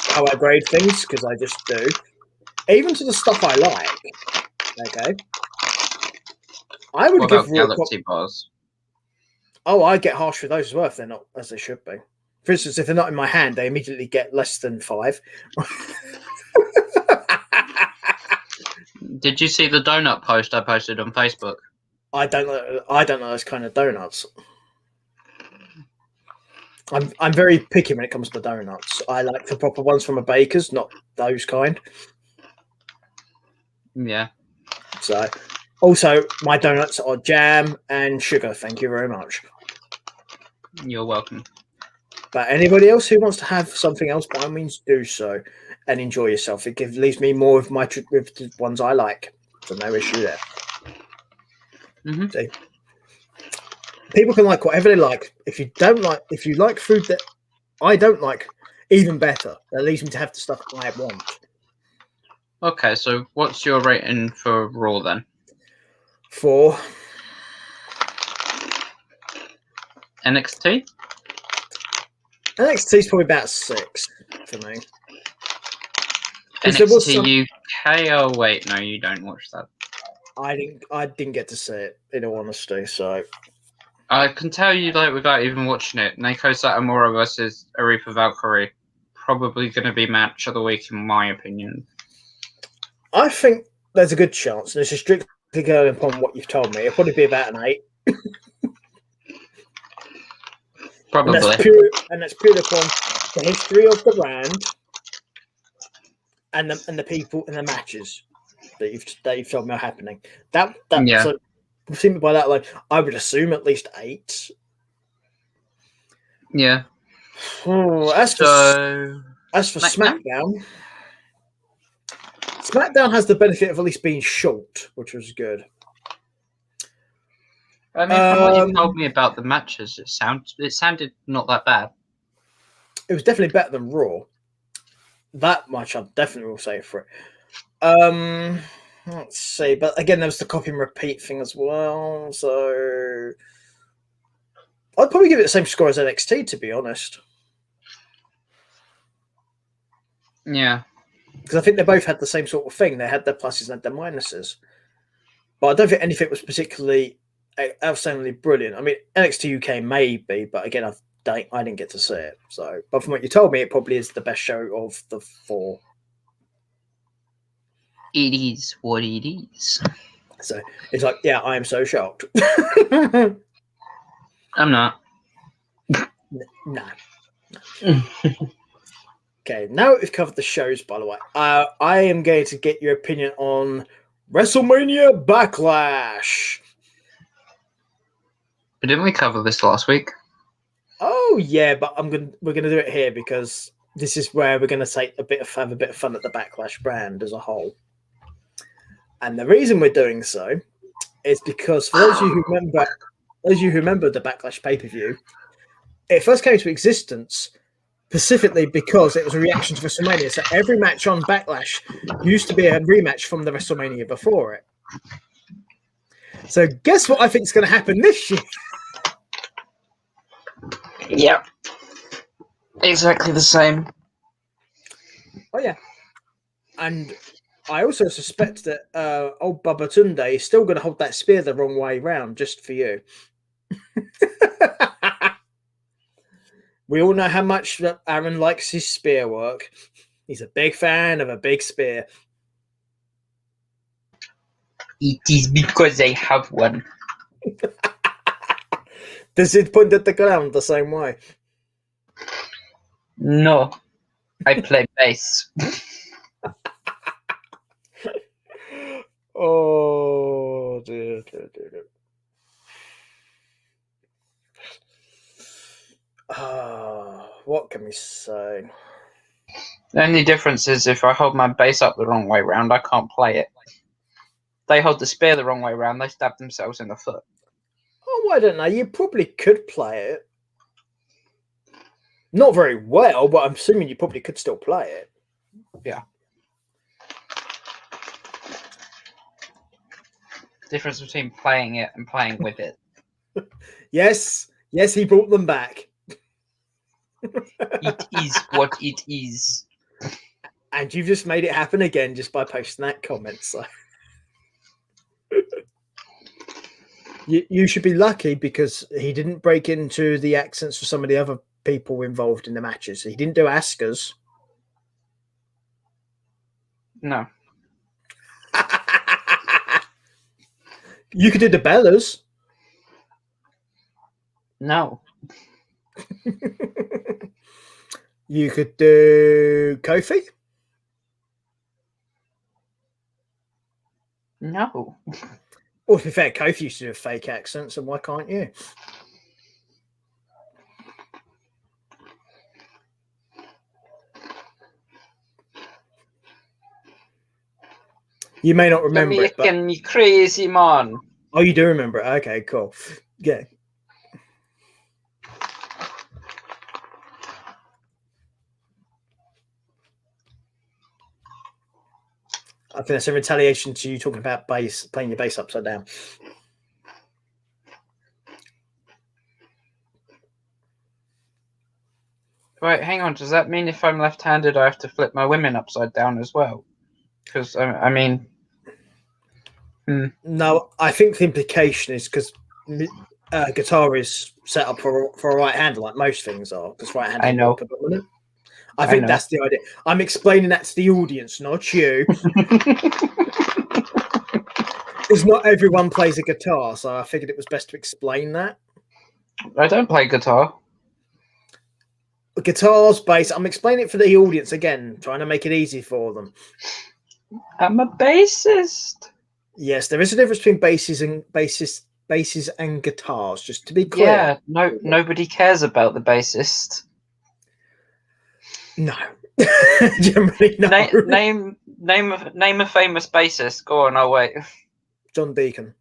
how I grade things, because I just do. Even to the stuff I like. Okay. I would give Raw Galaxy Bars. Oh, I get harsh with those as well if they're not as they should be. For instance, if they're not in my hand, they immediately get less than 5. Did you see the donut post I posted on Facebook? I don't know those kind of donuts. I'm very picky when it comes to donuts. I like the proper ones from a baker's, not those kind. Yeah. So, also, my donuts are jam and sugar. Thank you very much. You're welcome. But anybody else who wants to have something else, by all means, do so and enjoy yourself. It leaves me more of my with the ones I like, so no issue there. Mm-hmm. See? People can like whatever they like. If you like food that I don't like, even better. That leaves me to have the stuff I want. Okay, so what's your rating for Raw then? 4. NXT? NXT is probably about 6 for me. NXT UK? Oh wait, no, you don't watch that. I didn't get to see it, in all honesty. So I can tell you, like, without even watching it, Naoko Satomura versus Aretha Valkyrie, probably going to be match of the week in my opinion. I think there's a good chance, and this is strictly going upon what you've told me. It'll probably be about an 8. Probably. And that's purely upon the history of the brand and the people and the matches that you've told me are happening. Yeah. So seeing by that, like, I would assume at least 8. Yeah. As for SmackDown, SmackDown has the benefit of at least being short, which was good. I mean, from what you told me about the matches, it sounded not that bad. It was definitely better than Raw. That much I definitely will say for it. Let's see, but again, there was the copy and repeat thing as well. So I'd probably give it the same score as NXT, to be honest. Yeah, because I think they both had the same sort of thing. They had their pluses and their minuses, but I don't think anything was particularly outstandingly brilliant. I mean, NXT UK maybe, but again, I didn't get to see it. So, but from what you told me, it probably is the best show of the 4. It is what it is. So it's like, yeah, I am so shocked. I'm not. No. Okay, now that we've covered the shows, by the way, I am going to get your opinion on WrestleMania Backlash. But didn't we cover this last week? Oh yeah, but we're gonna do it here because this is where we're gonna have a bit of fun at the Backlash brand as a whole. And the reason we're doing so is because for those of you who remember the Backlash pay-per-view, it first came into existence specifically because it was a reaction to WrestleMania. So every match on Backlash used to be a rematch from the WrestleMania before it. So guess what I think is going to happen this year? Yeah. Exactly the same. Oh, yeah. And I also suspect that old Bubba Tunde is still going to hold that spear the wrong way round just for you. We all know how much Aaron likes his spear work. He's a big fan of a big spear. It is because I have one. Does it point at the ground the same way? No. I play bass. Oh, dear. What can we say? The only difference is if I hold my bass up the wrong way round, I can't play it. They hold the spear the wrong way round, they stab themselves in the foot. Oh, I don't know. You probably could play it. Not very well, but I'm assuming you probably could still play it. Yeah. Difference between playing it and playing with it. Yes, he brought them back. It is what it is. And you've just made it happen again just by posting that comment. So you should be lucky because he didn't break into the accents for some of the other people involved in the matches. He didn't do Asuka's. No. You could do the Bellas. No. You could do Kofi. No. Well, to be fair, Kofi used to do fake accents, and why can't you? You may not remember it, but you crazy man. Oh, you do remember it. Okay, cool. Yeah. I think that's a retaliation to you talking about bass, playing your bass upside down. Right, hang on. Does that mean if I'm left-handed, I have to flip my women upside down as well? Because I mean, No, I think the implication is because guitar is set up for a right hander, like most things are, because right handers I know. are predominant. I think that's the idea. I'm explaining that to the audience, not you. Because not everyone plays a guitar, so I figured it was best to explain that. I don't play guitar. Guitars, bass. I'm explaining it for the audience again, trying to make it easy for them. I'm a bassist. Yes, there is a difference between basses and guitars. Just to be clear. Yeah, nobody cares about the bassist. No, generally no. Name a famous bassist. Go on, I'll wait. John Deacon.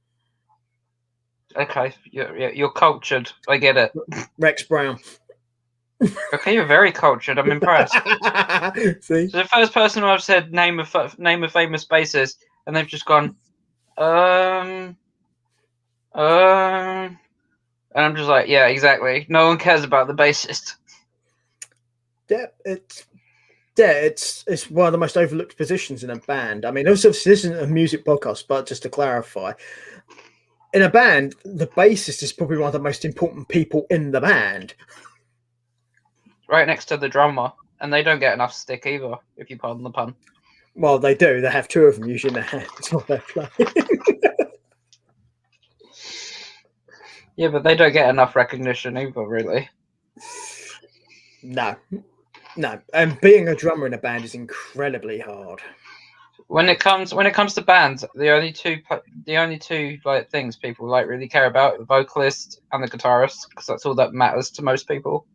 Okay, you're cultured. I get it. Rex Brown. Okay, you're very cultured. I'm impressed. See, so the first person I've said name a famous bassist, and they've just gone, and I'm just like, yeah, exactly. No one cares about the bassist. Yeah, it's one of the most overlooked positions in a band. I mean, also this isn't a music podcast, but just to clarify, in a band, the bassist is probably one of the most important people in the band. Right next to the drummer, and they don't get enough stick either, if you pardon the pun. Well, they do. They have two of them usually in their hands while they're playing. Yeah, but they don't get enough recognition either, really. No. And being a drummer in a band is incredibly hard. When it comes to bands, the only two like things people like really care about are the vocalist and the guitarist, because that's all that matters to most people.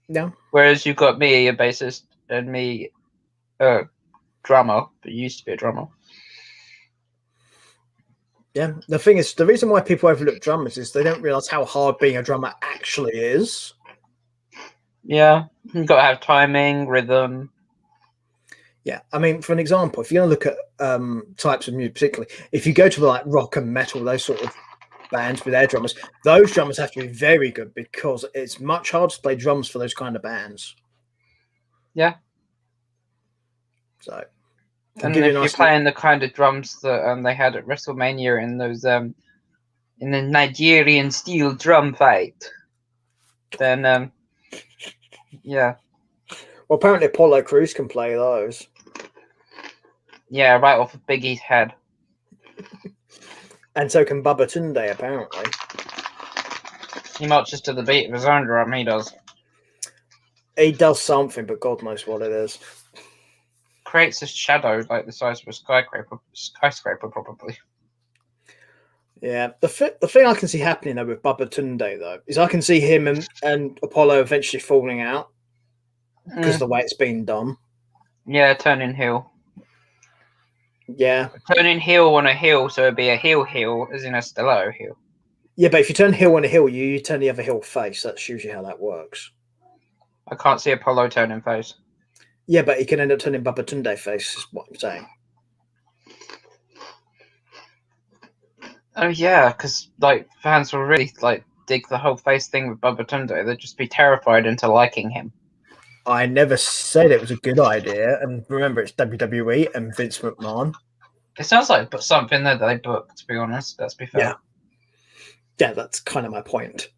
No. Whereas you've got me, a bassist, and me, a drummer, but you used to be a drummer. Yeah, the thing is, the reason why people overlook drummers is they don't realize how hard being a drummer actually is. Yeah, you've got to have timing, rhythm. Yeah, I mean, for an example, if you're going to look at types of music, particularly if you go to like rock and metal, those sort of bands with their drummers, those drummers have to be very good because it's much harder to play drums for those kind of bands. Yeah. So, and if you're playing the kind of drums that they had at WrestleMania in those in the Nigerian steel drum fight, then yeah. Well, apparently Apollo Crews can play those. Yeah, right off of Biggie's head. And so can Bubba Tunde, apparently. He marches to the beat of his own drum, he does. He does something, but God knows what it is. Creates a shadow like the size of a skyscraper probably. Yeah, the thing I can see happening though with Bubba Tunde though is I can see him and Apollo eventually falling out because of the way it's been done. Yeah, turning heel. Yeah. Turning heel on a hill, so it'd be a heel, as in a stiletto heel. Yeah, but if you turn heel on a hill, you turn the other heel face. That's usually how that works. I can't see Apollo turning face. Yeah, but he can end up turning Bubba Tunde face, is what I'm saying. Oh yeah, because like fans will really like dig the whole face thing with Bubba Tunde. They'd just be terrified into liking him. I never said it was a good idea, and remember, it's WWE and Vince McMahon. It sounds like something that they booked, to be honest. Let's be fair. Yeah, that's kind of my point.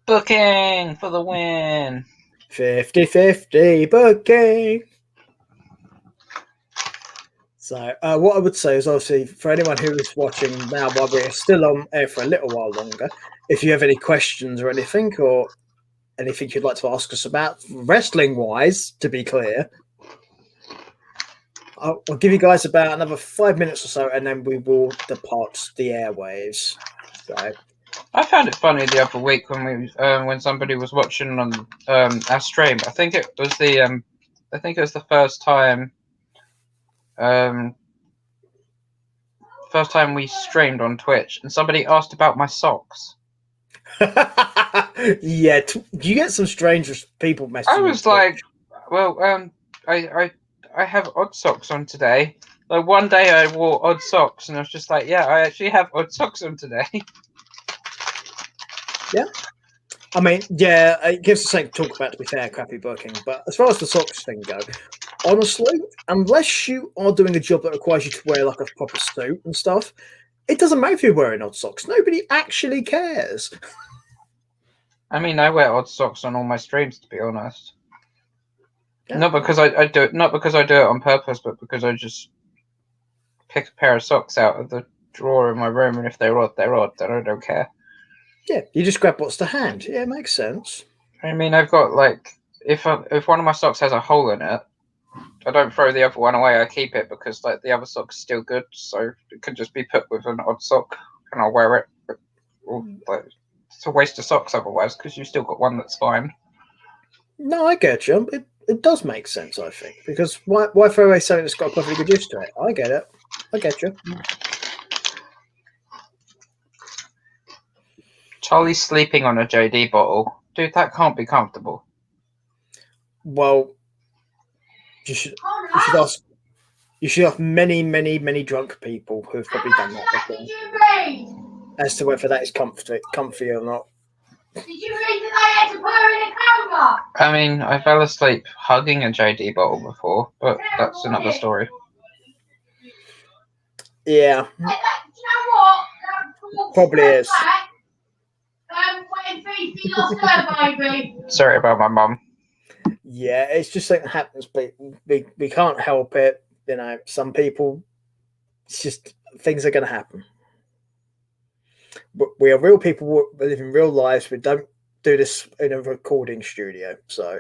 Booking for the win. 50-50 booking. So what I would say is obviously for anyone who is watching now while we're still on air for a little while longer, if you have any questions or anything or anything you'd like to ask us about wrestling-wise, to be clear, I'll give you guys about another 5 minutes or so and then we will depart the airwaves. So I found it funny the other week when somebody was watching on our stream. I think it was the I think it was the first time we streamed on Twitch, and somebody asked about my socks. Yeah, you get some strange people messaging. I was like, well, I have odd socks on today. Like one day I wore odd socks, and I was just like, yeah, I actually have odd socks on today. Yeah. I mean, yeah, it gives us something to talk about, to be fair, crappy booking. But as far as the socks thing go, honestly, unless you are doing a job that requires you to wear like a proper suit and stuff, it doesn't matter if you're wearing odd socks. Nobody actually cares. I mean, I wear odd socks on all my streams, to be honest. Yeah. Not because I do it, not because I do it on purpose, but because I just pick a pair of socks out of the drawer in my room, and if they're odd, they're odd. I don't care. Yeah, you just grab what's to hand. Yeah, it makes sense. I mean, I've got like if one of my socks has a hole in it, I don't throw the other one away. I keep it because like the other sock's still good, so it could just be put with an odd sock, and I'll wear it. Like, it's a waste of socks otherwise, because you've still got one that's fine. No, I get you. It does make sense, I think, because why throw away something that's got a perfectly good use to it? I get it. I get you. Charlie's sleeping on a JD bottle. Dude, that can't be comfortable. Well, you should ask many drunk people who have probably done that before as to whether that is comfy or not. Did you read that I had to put her in a coma? I mean, I fell asleep hugging a JD bottle before, but that's another story. Yeah. You know what? Probably is. When Fifi lost her baby. Sorry about my mum. Yeah, it's just something that happens. We can't help it. You know, some people, it's just things are going to happen. We are real people. We live in real lives. We don't do this in a recording studio. So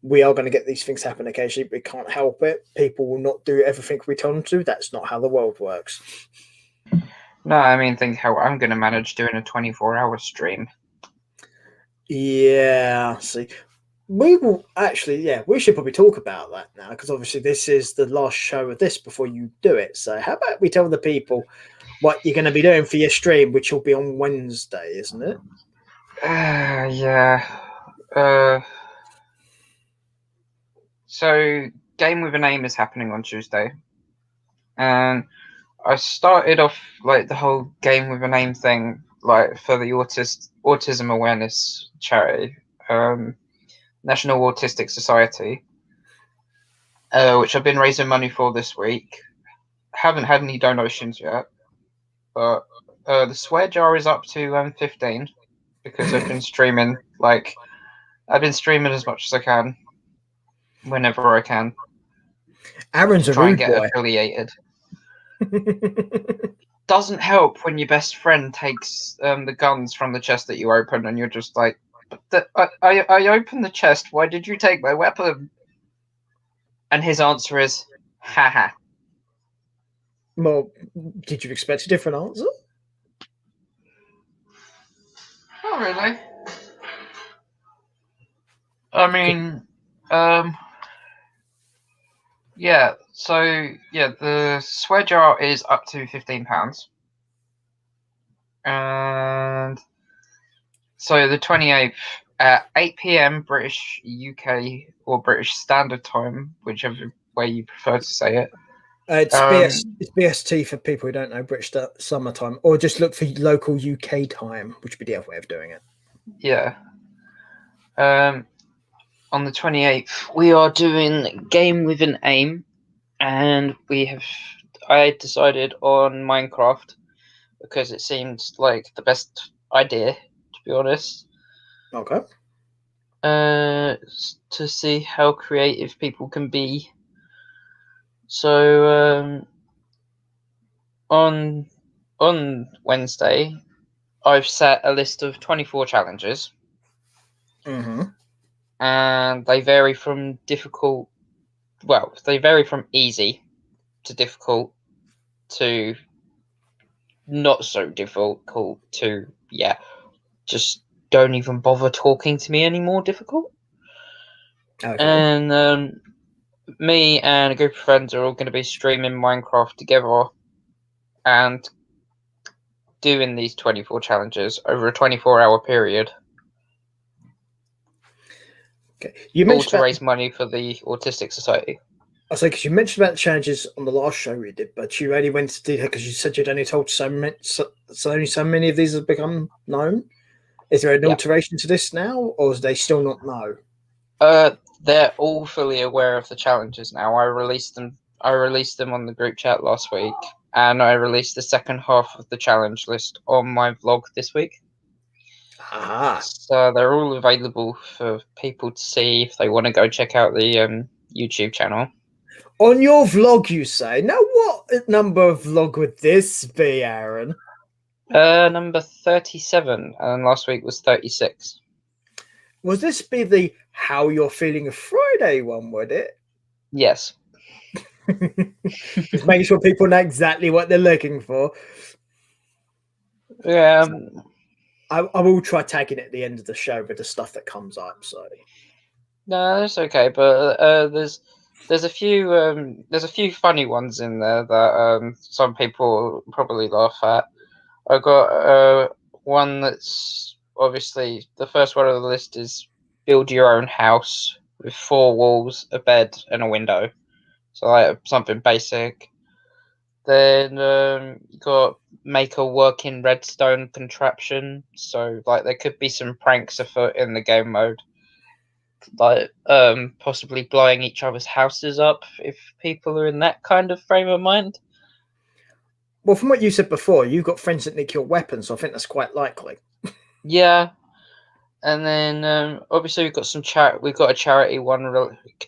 we are going to get these things happen occasionally. We can't help it. People will not do everything we tell them to. That's not how the world works. No, I mean, think how I'm going to manage doing a 24-hour stream. Yeah, see, we will actually, yeah, we should probably talk about that now, because obviously this is the last show of this before you do it. So how about we tell the people what you're going to be doing for your stream, which will be on Wednesday, isn't it? Yeah. So Game with a Name is happening on Tuesday, and I started off like the whole Game with a Name thing like for the autism awareness charity, National Autistic Society, which I've been raising money for this week. Haven't had any donations yet, but the swear jar is up to 15 because I've been streaming. Like, I've been streaming as much as I can, whenever I can. Aaron's a try and rude get boy. affiliated. Doesn't help when your best friend takes the guns from the chest that you open, and you're just like, I opened the chest. Why did you take my weapon? And his answer is, haha. Well, did you expect a different answer? Not really. I mean, yeah. So yeah, the swear jar is up to £15, and so the 28th at 8 p.m. British UK or British Standard Time, whichever way you prefer to say it. It's BST for people who don't know British summertime, or just look for local UK time, which would be the other way of doing it. Yeah. On the 28th, we are doing Game with an Aim, and I decided on Minecraft because it seemed like the best idea, to be honest. Okay. To see how creative people can be. So on Wednesday, I've set a list of 24 challenges. Mm-hmm. And they vary from difficult. Well, they vary from easy to difficult to not so difficult to just don't even bother talking to me anymore difficult. Okay. And me and a group of friends are all going to be streaming Minecraft together and doing these 24 challenges over a 24-hour period. Okay, you all mentioned to raise money for the Autistic Society. I was like, because you mentioned about the challenges on the last show we did, but you only went to detail because you said you'd only told so many of these have become known. Is there an alteration to this now, or do they still not know? They're all fully aware of the challenges now. I released them on the group chat last week, and I released the second half of the challenge list on my vlog this week. Aha. So they're all available for people to see if they want to go check out the YouTube channel. On your vlog, you say? Now, what number vlog would this be, Aaron? Number 37, and last week was 36. Would this be the How You're Feeling a Friday one, would it? Yes. Just making sure people know exactly what they're looking for. Yeah. I will try tagging it at the end of the show with the stuff that comes up. So no, that's okay. But there's a few funny ones in there that some people probably laugh at. I got one that's obviously the first one on the list is build your own house with 4 walls, a bed, and a window. So like something basic. Then you got make a working redstone contraption. So like there could be some pranks afoot in the game mode, like possibly blowing each other's houses up if people are in that kind of frame of mind. Well, from what you said before, you've got friends that nick your weapons, so I think that's quite likely. Yeah. And then obviously we've got some we've got a charity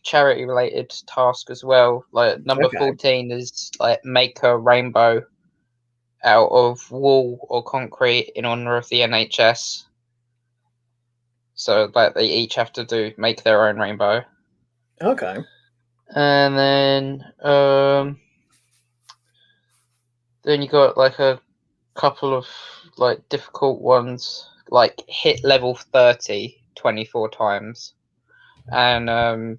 charity related task as well. Like number 14 is like make a rainbow out of wool or concrete in honor of the NHS. So like they each have to make their own rainbow. Okay. And then you got like a couple of like difficult ones, like hit level 30 24 times. And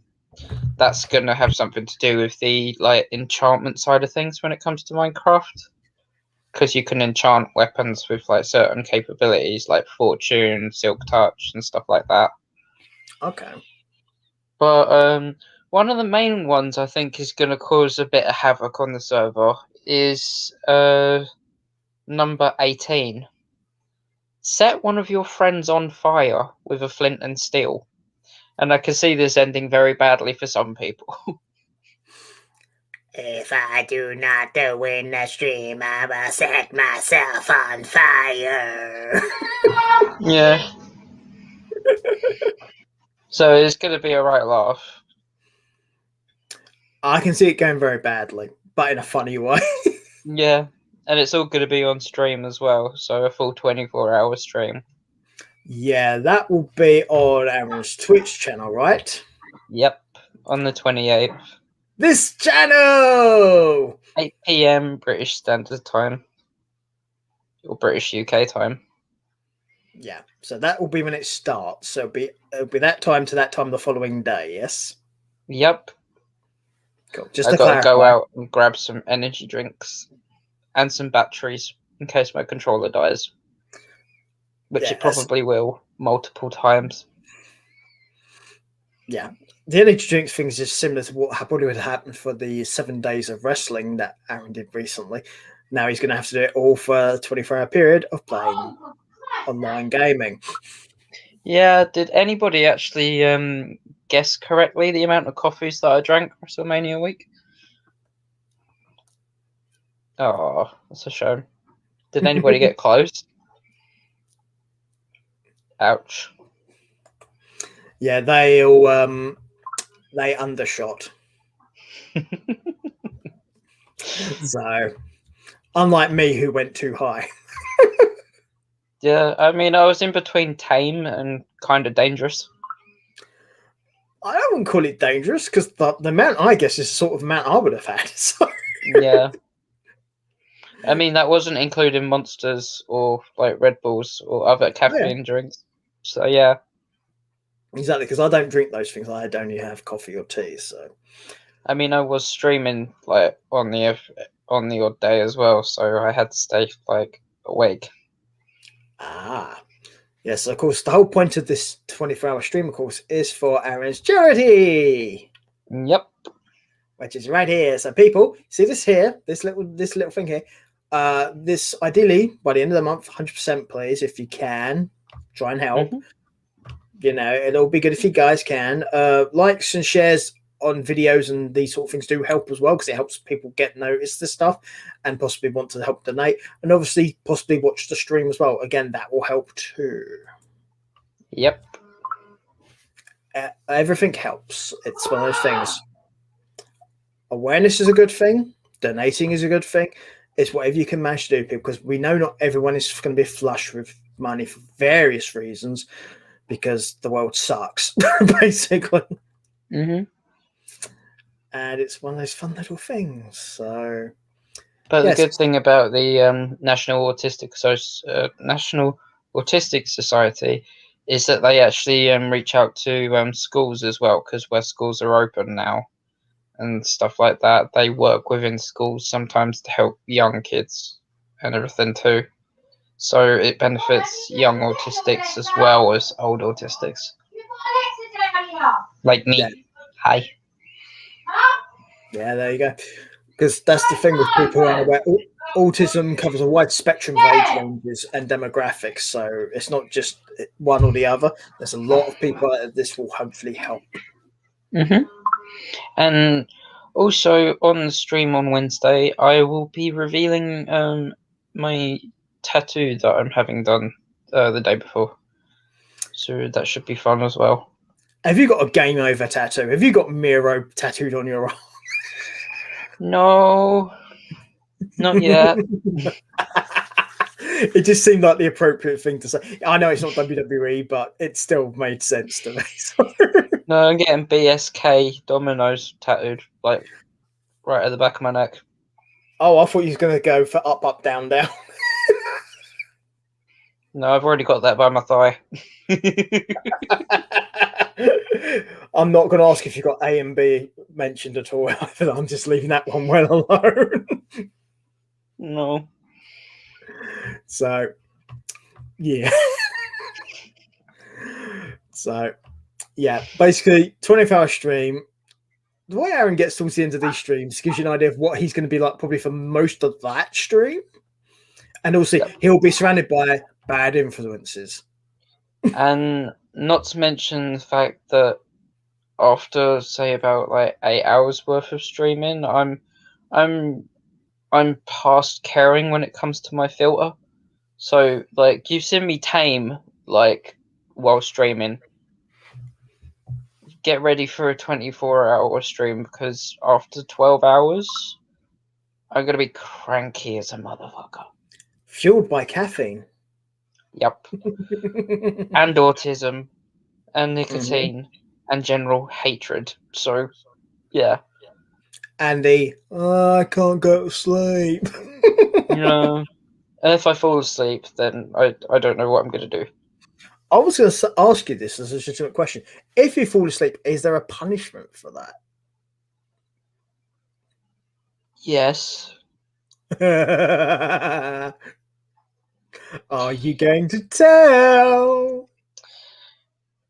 that's going to have something to do with the like enchantment side of things when it comes to Minecraft, because you can enchant weapons with like certain capabilities like fortune, silk touch, and stuff like that. Okay. But one of the main ones I think is going to cause a bit of havoc on the server is number 18. Set one of your friends on fire with a flint and steel. And I can see this ending very badly for some people. If I do not win the stream, I will set myself on fire. Yeah. So it's going to be a right laugh. I can see it going very badly, but in a funny way. Yeah. And it's all going to be on stream as well. So a full 24-hour stream. Yeah, that will be on Aaron's Twitch channel, right? Yep. On the 28th. This channel! 8 p.m. British Standard Time. Or British UK time. Yeah, so that will be when it starts. So it'll be that time to that time the following day, yes? Yep. Cool. Just I to got to clarify. go out and grab some energy drinks and some batteries in case my controller dies. Which it probably will multiple times. Yeah. The energy drinks thing is just similar to what probably would happen for the 7 days of wrestling that Aaron did recently. Now he's going to have to do it all for a 24-hour period of playing online gaming. Yeah, did anybody actually guess correctly the amount of coffees that I drank WrestleMania week? Oh, that's a shame. Did anybody get close? Ouch. Yeah, they all they undershot. So, unlike me, who went too high. Yeah, I mean, I was in between tame and kind of dangerous. I wouldn't call it dangerous because the amount I guess is the sort of amount I would have had. So. Yeah. I mean, that wasn't including monsters or like Red Bulls or other caffeine drinks. So, yeah. Exactly, because I don't drink those things. I only have coffee or tea. So, I mean, I was streaming like on the odd day as well, so I had to stay like awake. Yes, of course. The whole point of this 24-hour stream, of course, is for Aaron's charity. Yep. Which is right here. So, people, see this here, this little thing here. This ideally by the end of the month, 100%, please, if you can, try and help. Mm-hmm. You know, it'll be good if you guys can. Likes and shares on videos and these sort of things do help as well, because it helps people get noticed this stuff and possibly want to help donate, and obviously possibly watch the stream as well. Again, that will help too. Yep. Everything helps. It's one of those things. Awareness is a good thing. Donating is a good thing. It's whatever you can manage to do, because we know not everyone is going to be flush with money for various reasons, because the world sucks, basically. Mm-hmm. And it's one of those fun little things. So, but yes. The good thing about the National Autistic Society is that they actually reach out to schools as well, because where schools are open now and stuff like that, they work within schools sometimes to help young kids and everything too. So it benefits young autistics as well as old autistics. Like me. Yeah. Hi. Yeah, there you go. Because that's the thing with people who are aware. Autism covers a wide spectrum of age ranges and demographics, so it's not just one or the other. There's a lot of people that this will hopefully help. Mm-hmm. And also on the stream on Wednesday, I will be revealing my tattoo that I'm having done the day before. So that should be fun as well. Have you got a game over tattoo? Have you got Miro tattooed on your arm? No, not yet. It just seemed like the appropriate thing to say. I know it's not WWE, but it still made sense to me. No, I'm getting BSK Dominoes tattooed, like right at the back of my neck. Oh, I thought you was going to go for up, up, down, down. No, I've already got that by my thigh. I'm not going to ask if you got A and B mentioned at all. I'm just leaving that one well alone. No. So, yeah. So, yeah, basically, 24-hour stream. The way Aaron gets towards the end of these streams gives you an idea of what he's going to be like probably for most of that stream. And also, he'll be surrounded by bad influences. And not to mention the fact that after, say, about like 8 hours worth of streaming, I'm past caring when it comes to my filter. So, like, you've seen me tame, like, while streaming. Get ready for a 24-hour stream, because after 12 hours, I'm going to be cranky as a motherfucker. Fueled by caffeine. Yep. And autism, and nicotine, and general hatred. So, yeah. And I can't go to sleep. And if I fall asleep, then I don't know what I'm going to do. I was going to ask you this as a legitimate question. If you fall asleep, is there a punishment for that? Yes. Are you going to tell?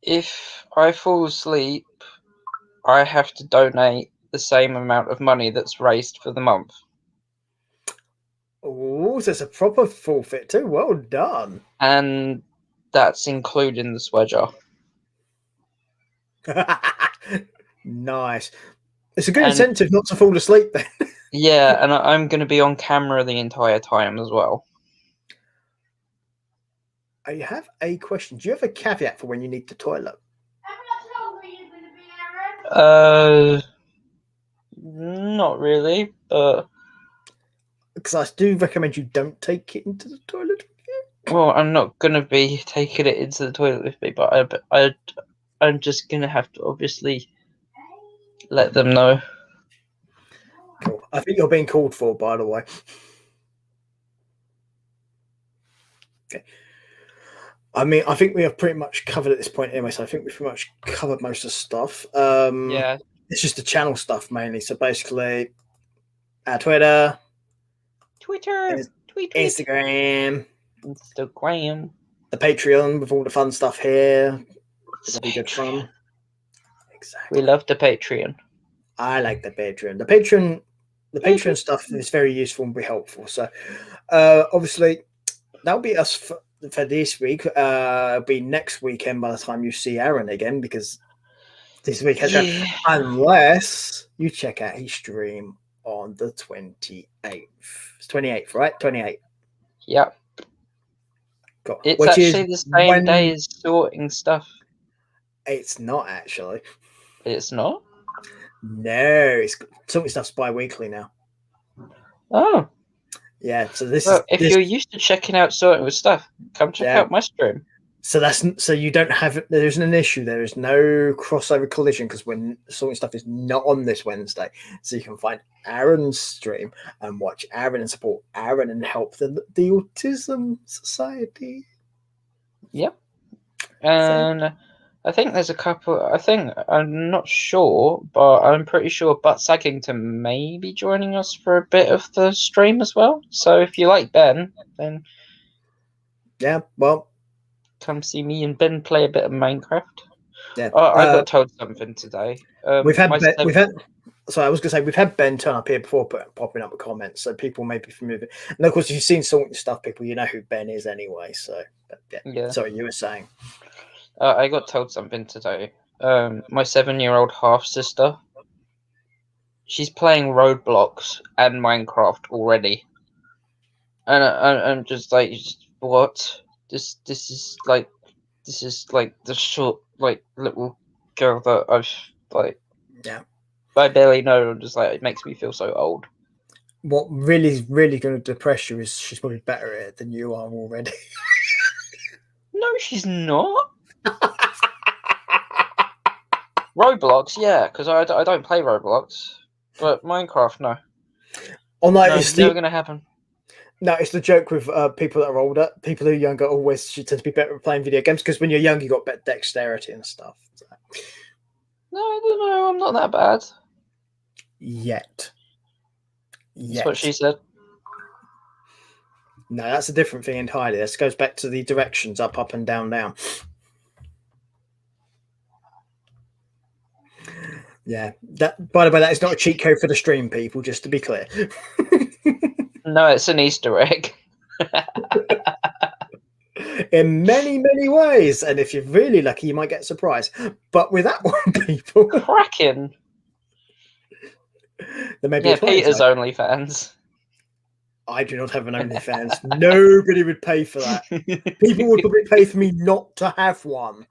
If I fall asleep, I have to donate the same amount of money that's raised for the month. Oh, so it's a proper forfeit too. Well done. And that's including the sweater. Nice. It's a good incentive not to fall asleep then. Yeah, and I'm going to be on camera the entire time as well. I have a question. Do you have a caveat for when you need the toilet? Not really, but... Because I do recommend you don't take it into the toilet with you. Well, I'm not going to be taking it into the toilet with me, but I'm just going to have to obviously let them know. Cool. I think you're being called for, by the way. Okay. I mean, I think we have pretty much covered at this point anyway, so I think we've pretty much covered most of the stuff. Yeah. It's just the channel stuff mainly. So basically, our Twitter, Tweet. Instagram, the Patreon with all the fun stuff here. It'll be good fun. Exactly. We love the Patreon. I like the Patreon. The Patreon stuff is very useful and be helpful. So, obviously, that'll be us for this week. It'll be next weekend by the time you see Aaron again, because this week has gone. Unless you check out his stream on the 28th. It's 28th, right? 28th. Yep. Cool. It's Which actually is the same day as sorting stuff. It's not actually. It's not? No, sorting stuff's bi-weekly now. Oh. Yeah, so this well, is if you're used to checking out sorting with stuff, come check out my stream. So you don't have there's an issue. There is no crossover collision because when sorting stuff is not on this Wednesday, so you can find Aaron's stream and watch Aaron and support Aaron and help the Autism Society. Yep. And I think there's a couple. I'm not sure, but I'm pretty sure Butt Saggington may be joining us for a bit of the stream as well. So if you like Ben, then come see me and Ben play a bit of Minecraft. Yeah. I got told something today. We've had Ben turn up here before, popping up with comments, so people may be familiar. And of course, if you've seen sorting stuff, people, you know who Ben is anyway. So yeah. Sorry, you were saying. I got told something today. My 7-year-old half sister. She's playing Roblox and Minecraft already, and I'm just like, what? This is like the short little girl that I've I barely know. I'm just like, it makes me feel so old. What really is really going to depress you is she's probably better at it than you are already. No, she's not. Roblox, yeah, because I don't play Roblox, but Minecraft, no. Oh no, it's never going to happen. No, it's the joke with people that are older. People who are younger always tend to be better at playing video games because when you're young, you got better dexterity and stuff. So. No, I don't know. I'm not that bad. Yet. That's what she said. No, that's a different thing entirely. This goes back to the directions up, up, and down, down. Yeah. That. By the way, that is not a cheat code for the stream, people. Just to be clear. No, it's an Easter egg. In many, many ways, and if you're really lucky, you might get a surprise. But with that one, people, cracking. There may be Peter's OnlyFans. I do not have an OnlyFans. Nobody would pay for that. People would probably pay for me not to have one.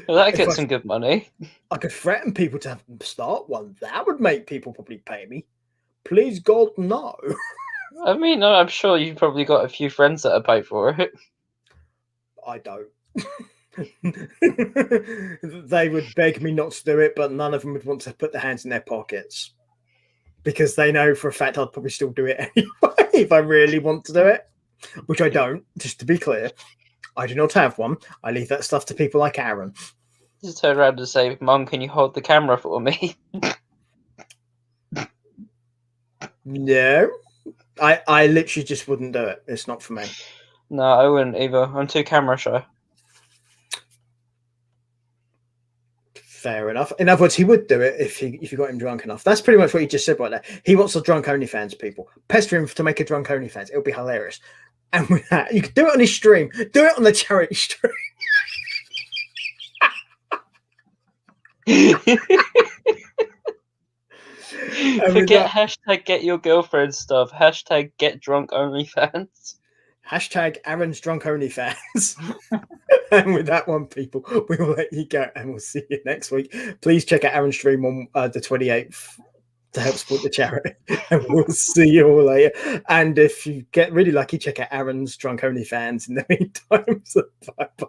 Well, that gets some good money. I could threaten people to have them start one. That would make people probably pay me. Please, God, no. I mean, I'm sure you've probably got a few friends that are paid for it. I don't. They would beg me not to do it, but none of them would want to put their hands in their pockets because they know for a fact I'd probably still do it anyway if I really want to do it, which I don't, just to be clear. I do not have one. I leave that stuff to people like Aaron. Just turn around and say, Mum, can you hold the camera for me? No. I literally just wouldn't do it. It's not for me. No, I wouldn't either. I'm too camera shy. Fair enough. In other words, he would do it if you got him drunk enough. That's pretty much what he just said right there. He wants a drunk OnlyFans, people. Pester him to make a drunk OnlyFans. It'll be hilarious. And with that, you could do it on his stream. Do it on the charity stream. Forget hashtag get your girlfriend stuff. Hashtag get drunk OnlyFans. Hashtag Aaron's drunk OnlyFans. And with that one, people, we will let you go and we'll see you next week. Please check out Aaron's stream on the 28th to help support the charity. And we'll see you all later. And if you get really lucky, check out Aaron's drunk OnlyFans in the meantime. So bye-bye.